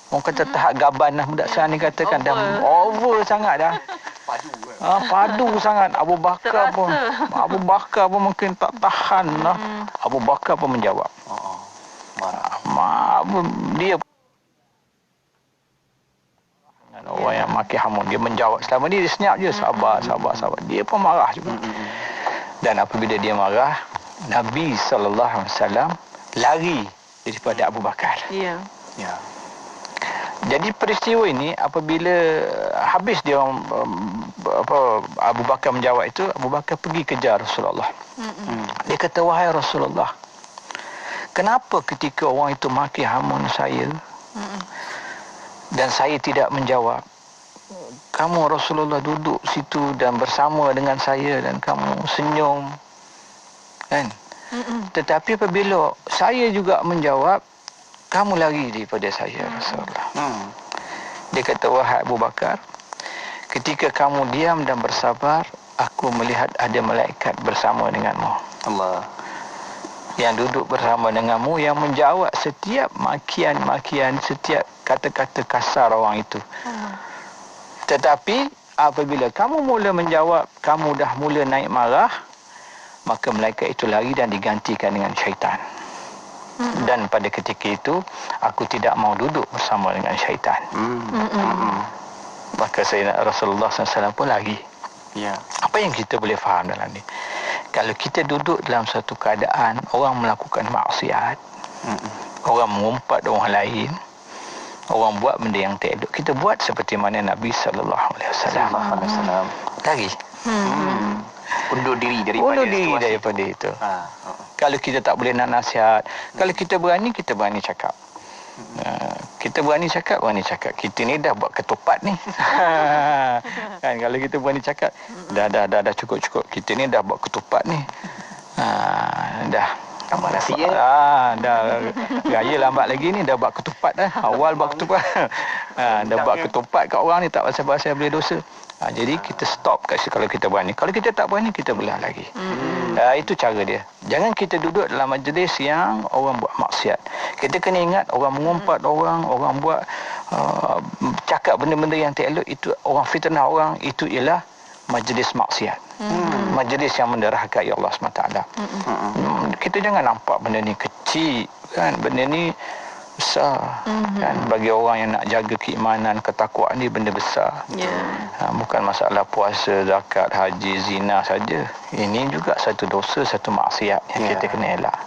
orang kata tahap gaban lah, budak sekarang ni katakan dah over sangat dah. Padu sangat. Abu Bakar pun mungkin tak tahan lah. Abu Bakar pun menjawab. Dia orang yang maki hamun, dia menjawab. Selama ni dia senyap je, sabar. Dia pun marah juga. Dan apabila dia marah, Nabi SAW lari daripada Abu Bakar. Jadi peristiwa ini apabila habis dia Abu Bakar menjawab itu, Abu Bakar pergi kejar Rasulullah. Dia kata, wahai Rasulullah, kenapa ketika orang itu maki hamun saya dan saya tidak menjawab, kamu Rasulullah duduk situ dan bersama dengan saya dan kamu senyum kan? Tetapi apabila saya juga menjawab, kamu lari daripada saya Rasulullah. Dia kata, wahai Abu Bakar, ketika kamu diam dan bersabar, aku melihat ada malaikat bersama denganmu. Allah. Yang duduk bersama denganmu, yang menjawab setiap makian-makian, setiap kata-kata kasar orang itu. Tetapi apabila kamu mula menjawab, kamu dah mula naik marah, maka malaikat itu lari dan digantikan dengan syaitan. Dan pada ketika itu aku tidak mau duduk bersama dengan syaitan. Maka Rasulullah SAW pun lari. Apa yang kita boleh faham dalam ni? Kalau kita duduk dalam satu keadaan orang melakukan maksiat, orang mengumpat orang lain, orang buat benda yang tak elok, kita buat seperti mana Nabi SAW. Lari. Undur diri daripada itu. Kalau kita tak boleh nak nasihat, kalau kita berani cakap. Kita berani cakap. Kita ni dah buat ketupat ni. Kan, kalau kita berani cakap, dah cukup. Kita ni dah buat ketupat ni. Dah. Dah gaya lambat lagi ni, dah buat ketupat dah. Awal buat ketupat. Dah buat ketupat kat orang ni, tak pasal-pasal boleh dosa. Jadi kita stop kat situ kalau kita berani. Kalau kita tak berani, kita belah lagi. Itu cara dia. Jangan kita duduk dalam majlis yang orang buat maksiat. Kita kena ingat, orang mengumpat orang buat cakap benda-benda yang tak elok, itu orang fitnah orang, itu ialah majlis maksiat. Majlis yang menderhakai Allah SWT. Kita jangan nampak benda ni kecil kan. Benda ni besar. Kan bagi orang yang nak jaga keimanan, ketakwaan ni benda besar. Bukan masalah puasa, zakat, haji, zina saja. Ini juga satu dosa, satu maksiat yang kita kena elak.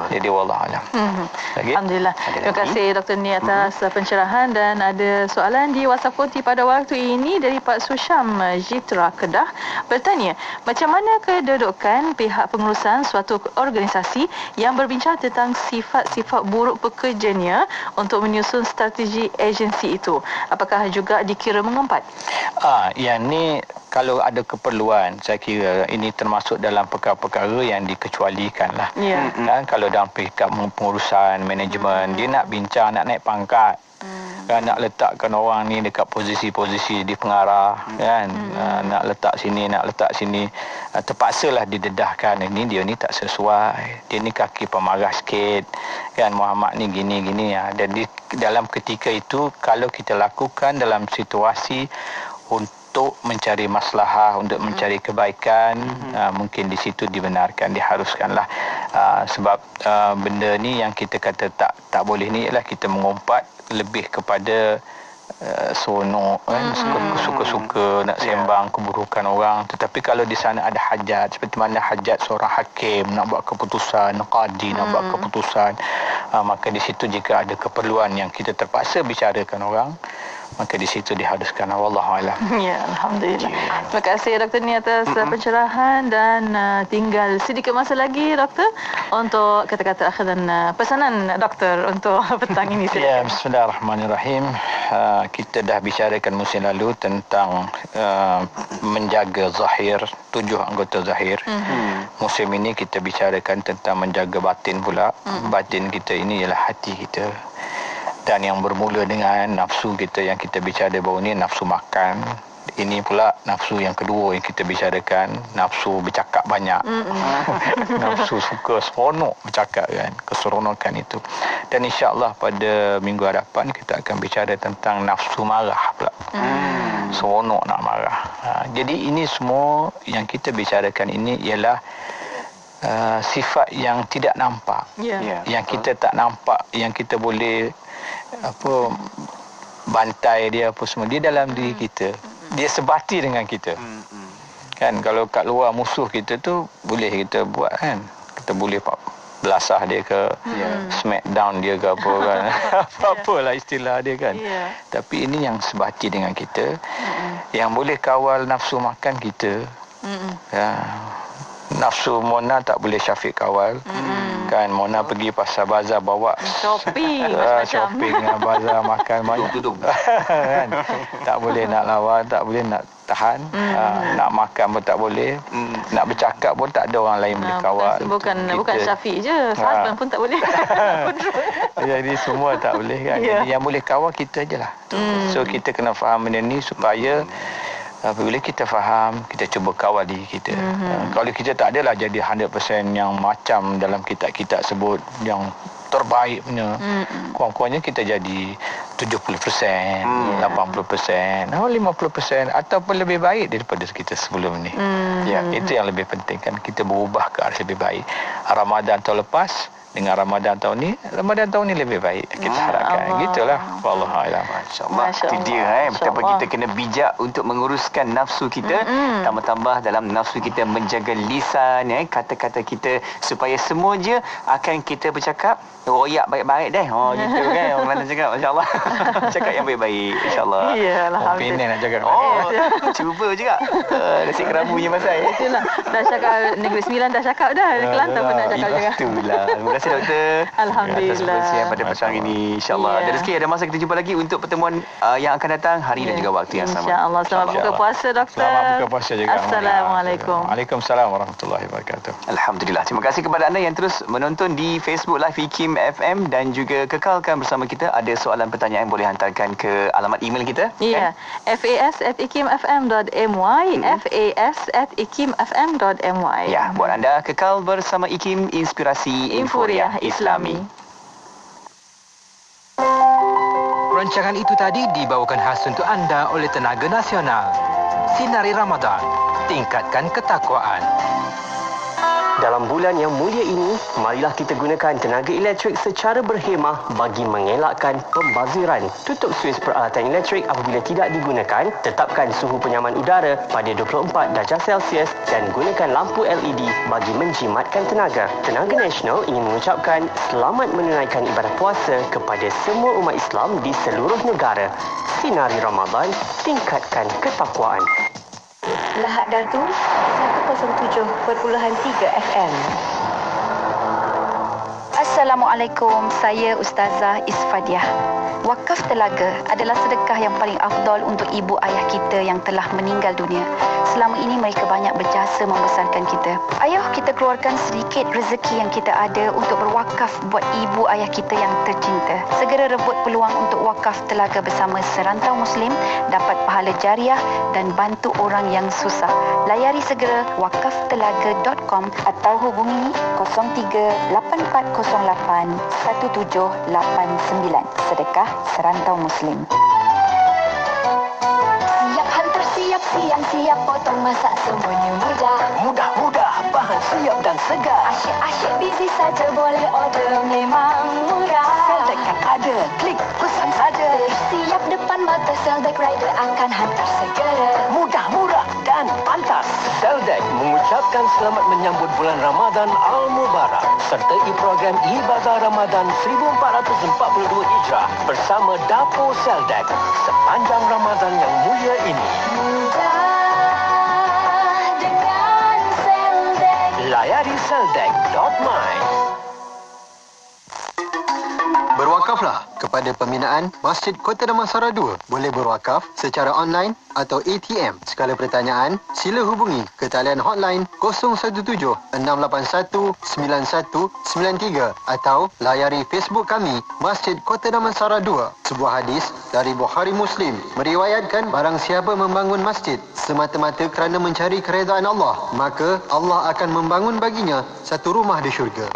Jadi wallahualam. Alhamdulillah. Terima kasih Dr. Ni atas pencerahan, dan ada soalan di WhatsApp Koti pada waktu ini dari Pak Susyam Jitra Kedah bertanya, macam mana kedudukan pihak pengurusan suatu organisasi yang berbincang tentang sifat-sifat buruk pekerjanya untuk menyusun strategi agensi itu? Apakah juga dikira mengumpat? Yang ni kalau ada keperluan, saya kira ini termasuk dalam perkara-perkara yang dikecualikan lah. Kan, kalau dalam pihak pengurusan manajemen, dia nak bincang, nak naik pangkat, kan, nak letakkan orang ni dekat posisi-posisi di pengarah, kan, nak letak sini, terpaksalah didedahkan. Ini dia ni tak sesuai, dia ni kaki pemarah sikit, kan, Muhammad ni gini-gini ya. Dan dalam ketika itu, kalau kita lakukan dalam situasi untuk mencari maslahah, untuk mencari kebaikan, mungkin di situ dibenarkan, diharuskanlah. Sebab benda ni yang kita kata tak boleh ni ialah kita mengumpat lebih kepada seronok, kan, suka-suka nak sembang keburukan orang. Tetapi kalau di sana ada hajat, seperti mana hajat seorang hakim nak buat keputusan, qadi nak buat keputusan, maka di situ jika ada keperluan yang kita terpaksa bicarakan orang, maka di situ diharuskan. Wallahualam. Ya, alhamdulillah. Terima kasih Dr. Ni atas pencerahan, dan tinggal sedikit masa lagi Doktor untuk kata-kata akhir dan pesanan Doktor untuk petang ini. Ya, bismillahirrahmanirrahim. Kita dah bicarakan musim lalu tentang menjaga zahir, 7 anggota zahir. Musim ini kita bicarakan tentang menjaga batin pula. Batin kita ini ialah hati kita. Dan yang bermula dengan nafsu kita yang kita bicara baru ni, nafsu makan. Ini pula nafsu yang kedua yang kita bicarakan, nafsu bercakap banyak. Nafsu suka seronok bercakap, kan, keseronokan itu. Dan insya-Allah pada minggu hadapan kita akan bicara tentang nafsu marah pula. Seronok nak marah. Jadi ini semua yang kita bicarakan ini ialah sifat yang tidak nampak. Yang kita tak nampak, yang kita boleh bantai dia apa semua, dia dalam diri kita, dia sebati dengan kita. Kan, kalau kat luar musuh kita tu boleh kita buat, kan, kita boleh belasah dia ke, smackdown dia ke apa, kan, apa-apalah istilah dia, kan. Tapi ini yang sebati dengan kita, yang boleh kawal nafsu makan kita. Nafsu Mona tak boleh Syafiq kawal. Kan, Mona pergi pasar bazar bawa shopping dengan bazar makan banyak. Kan, tak boleh nak lawan, tak boleh nak tahan. Nak makan pun tak boleh. Nak bercakap pun tak ada orang lain boleh kawal. Bukan Syafiq je, Sahabat pun tak boleh. Jadi semua tak boleh, kan. Jadi yang boleh kawal kita je lah. So kita kena faham benda ni supaya apabila kita faham, kita cuba kawal diri kita. Kalau kita tak adalah jadi 100% yang macam dalam kitab-kitab sebut, yang terbaik punya, kurang-kurangnya kita jadi 70%, 80%, 50%, ataupun lebih baik daripada kita sebelum ni. Itu yang lebih penting, kan, kita berubah ke arah lebih baik. Ramadan tahun lepas dengan Ramadan tahun ni lebih baik kita harapkan. Gitulah. Wallahualam. Masya-Allah. Itu dia, betapa kita kena bijak untuk menguruskan nafsu kita. Tambah-tambah dalam nafsu kita menjaga lisan, kata-kata kita, supaya semua je akan kita bercakap royak baik-baik deh. Gitu, kan, orang Kelantan cakap, masya-Allah. Cakap yang baik-baik, insya-Allah. Iyalah, Penat nak cakap. Cuba juga. Nasi kerabunya pasal. Itulah. Dah cakap Negeri Sembilan, dah cakap dah. Kelantan pun dah cakap juga. Itulah. Terima kasih Doktor. Alhamdulillah. Atas perkongsian pada petang ini, insya-Allah. Dan rezeki ada masa kita jumpa lagi untuk pertemuan yang akan datang hari dan juga waktu yang sama. Insya-Allah. Selamat buka puasa, Doktor. Selamat buka puasa juga. Assalamualaikum. Waalaikumsalam warahmatullahi wabarakatuh. Alhamdulillah. Terima kasih kepada anda yang terus menonton di Facebook Live IKIM FM, dan juga kekalkan bersama kita. Ada soalan pertanyaan boleh hantarkan ke alamat email kita. Ya. fas@ikimfm.my, fas@ikimfm.my. Ya, buat anda kekal bersama IKIM, Inspirasi Inforia Islami. Rancangan itu tadi dibawakan khas untuk anda oleh Tenaga Nasional. Sinari Ramadan, tingkatkan ketakwaan. Dalam bulan yang mulia ini, marilah kita gunakan tenaga elektrik secara berhemah bagi mengelakkan pembaziran. Tutup suis peralatan elektrik apabila tidak digunakan, tetapkan suhu penyaman udara pada 24 darjah Celsius dan gunakan lampu LED bagi menjimatkan tenaga. Tenaga Nasional ingin mengucapkan selamat menunaikan ibadah puasa kepada semua umat Islam di seluruh negara. Sinari Ramadan, tingkatkan ketakwaan. Lahad Datu 107.3 FM. Assalamualaikum, saya Ustazah Isfadiah. Wakaf telaga adalah sedekah yang paling afdal untuk ibu ayah kita yang telah meninggal dunia. Selama ini mereka banyak berjasa membesarkan kita. Ayo kita keluarkan sedikit rezeki yang kita ada untuk berwakaf buat ibu ayah kita yang tercinta. Segera rebut peluang untuk wakaf telaga bersama Serantau Muslim, dapat pahala jariah dan bantu orang yang susah. Layari segera wakaftelaga.com atau hubungi 0384081789. Sedekah Serantau Muslim. Siap hantar, siap siang, siap potong, masak semuanya mudah. Mudah-mudah, bahan siap dan segar. Asyik-asyik busy saja, boleh order, memang murah. Seldek kan ada, klik pesan saja. Siap depan mata, Seldek Rider akan hantar segera. Mudah, murah dan pantas. Seldek mengucapkan selamat menyambut bulan Ramadan Al-Mubarak sertai program Ibadah Ramadan 1442 Hijrah bersama Dapur Seldek sepanjang Ramadan yang mulia ini. Mudah dengan Seldek. Layari seldek.my. Berwakaflah kepada pembinaan Masjid Kota Damansara 2. Boleh berwakaf secara online atau ATM. Segala pertanyaan, sila hubungi ke talian hotline 017-681-9193 atau layari Facebook kami Masjid Kota Damansara 2. Sebuah hadis dari Bukhari Muslim meriwayatkan barang siapa membangun masjid semata-mata kerana mencari keredaan Allah, maka Allah akan membangun baginya satu rumah di syurga.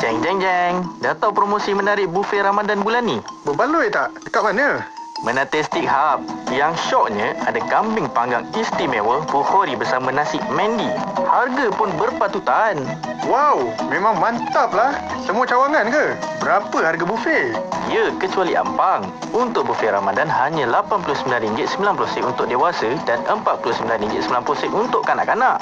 Jeng jeng jeng, dah tahu promosi menarik buffet Ramadan bulan ni? Berbaloi tak? Dekat mana? Menate Steak Hub. Yang syoknya ada kambing panggang istimewa Bukhari bersama nasi Mandy. Harga pun berpatutan. Wow, memang mantap lah. Semua cawangan ke? Berapa harga buffet? Ya, kecuali ampang. Untuk buffet Ramadan hanya RM89.90 untuk dewasa dan RM49.90 untuk kanak-kanak.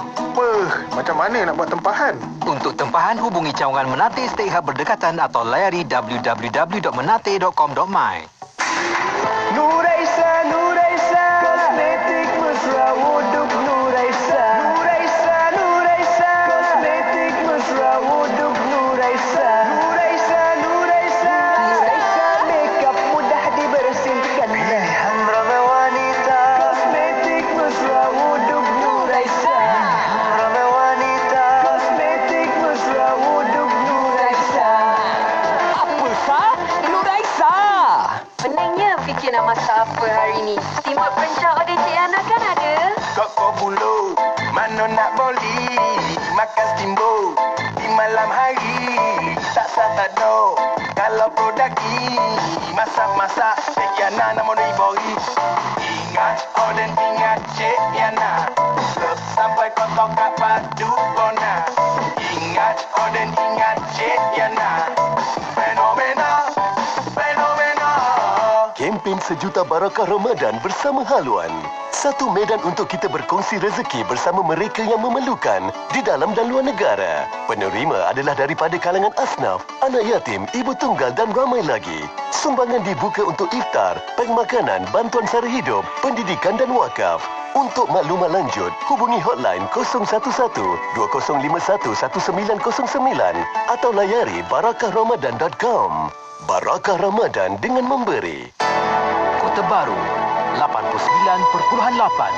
Macam mana nak buat tempahan? Untuk tempahan, hubungi cawangan Menate Steak Hub berdekatan atau layari www.menate.com.my. Nuraisa, Nuraisa, kosmetik mesra wuduk Nuraisa. Nuraisa, Nuraisa, kosmetik mesra wuduk Nuraisa. Nuraisa, Nuraisa, Nuraisa, makeup mudah dibersihkan. Pilihan ramai wanita, kosmetik mesra wuduk Nuraisa. Ramai wanita, kosmetik mesra wuduk Nuraisa. Apa sah? Nuraisa. Peningnya fikir nak masak apa hari ni. Timbuk perencah order Cik Ana kan ada? Koko bulu, mana nak boli. Makan steamboat di malam hari. Tak sah tak do. Kalau produk ni masak-masak Cik Yana nama Nibori. Ingat order, ingat Cik Yana. Sampai kotor kat padu bona. Ingat order, ingat Cik Yana. Fenomena, fenomena. Kempen Sejuta Barakah Ramadan bersama Haluan. Satu medan untuk kita berkongsi rezeki bersama mereka yang memerlukan di dalam dan luar negara. Penerima adalah daripada kalangan asnaf, anak yatim, ibu tunggal dan ramai lagi. Sumbangan dibuka untuk iftar, bank makanan, bantuan sara hidup, pendidikan dan wakaf. Untuk maklumat lanjut, hubungi hotline 011-2051-1909 atau layari barakahramadan.com. Barakah Ramadan dengan memberi. Kota Baru 89.8.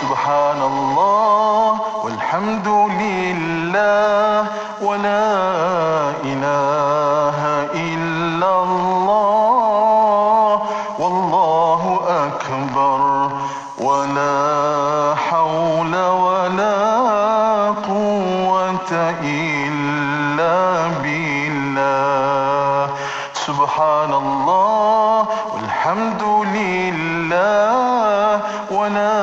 Subhanallah walhamdulillah wa la ilaha illallah wallahu akbar wa la hawla wa la quwwata illa billah. Subhanallah walhamdulillah wa la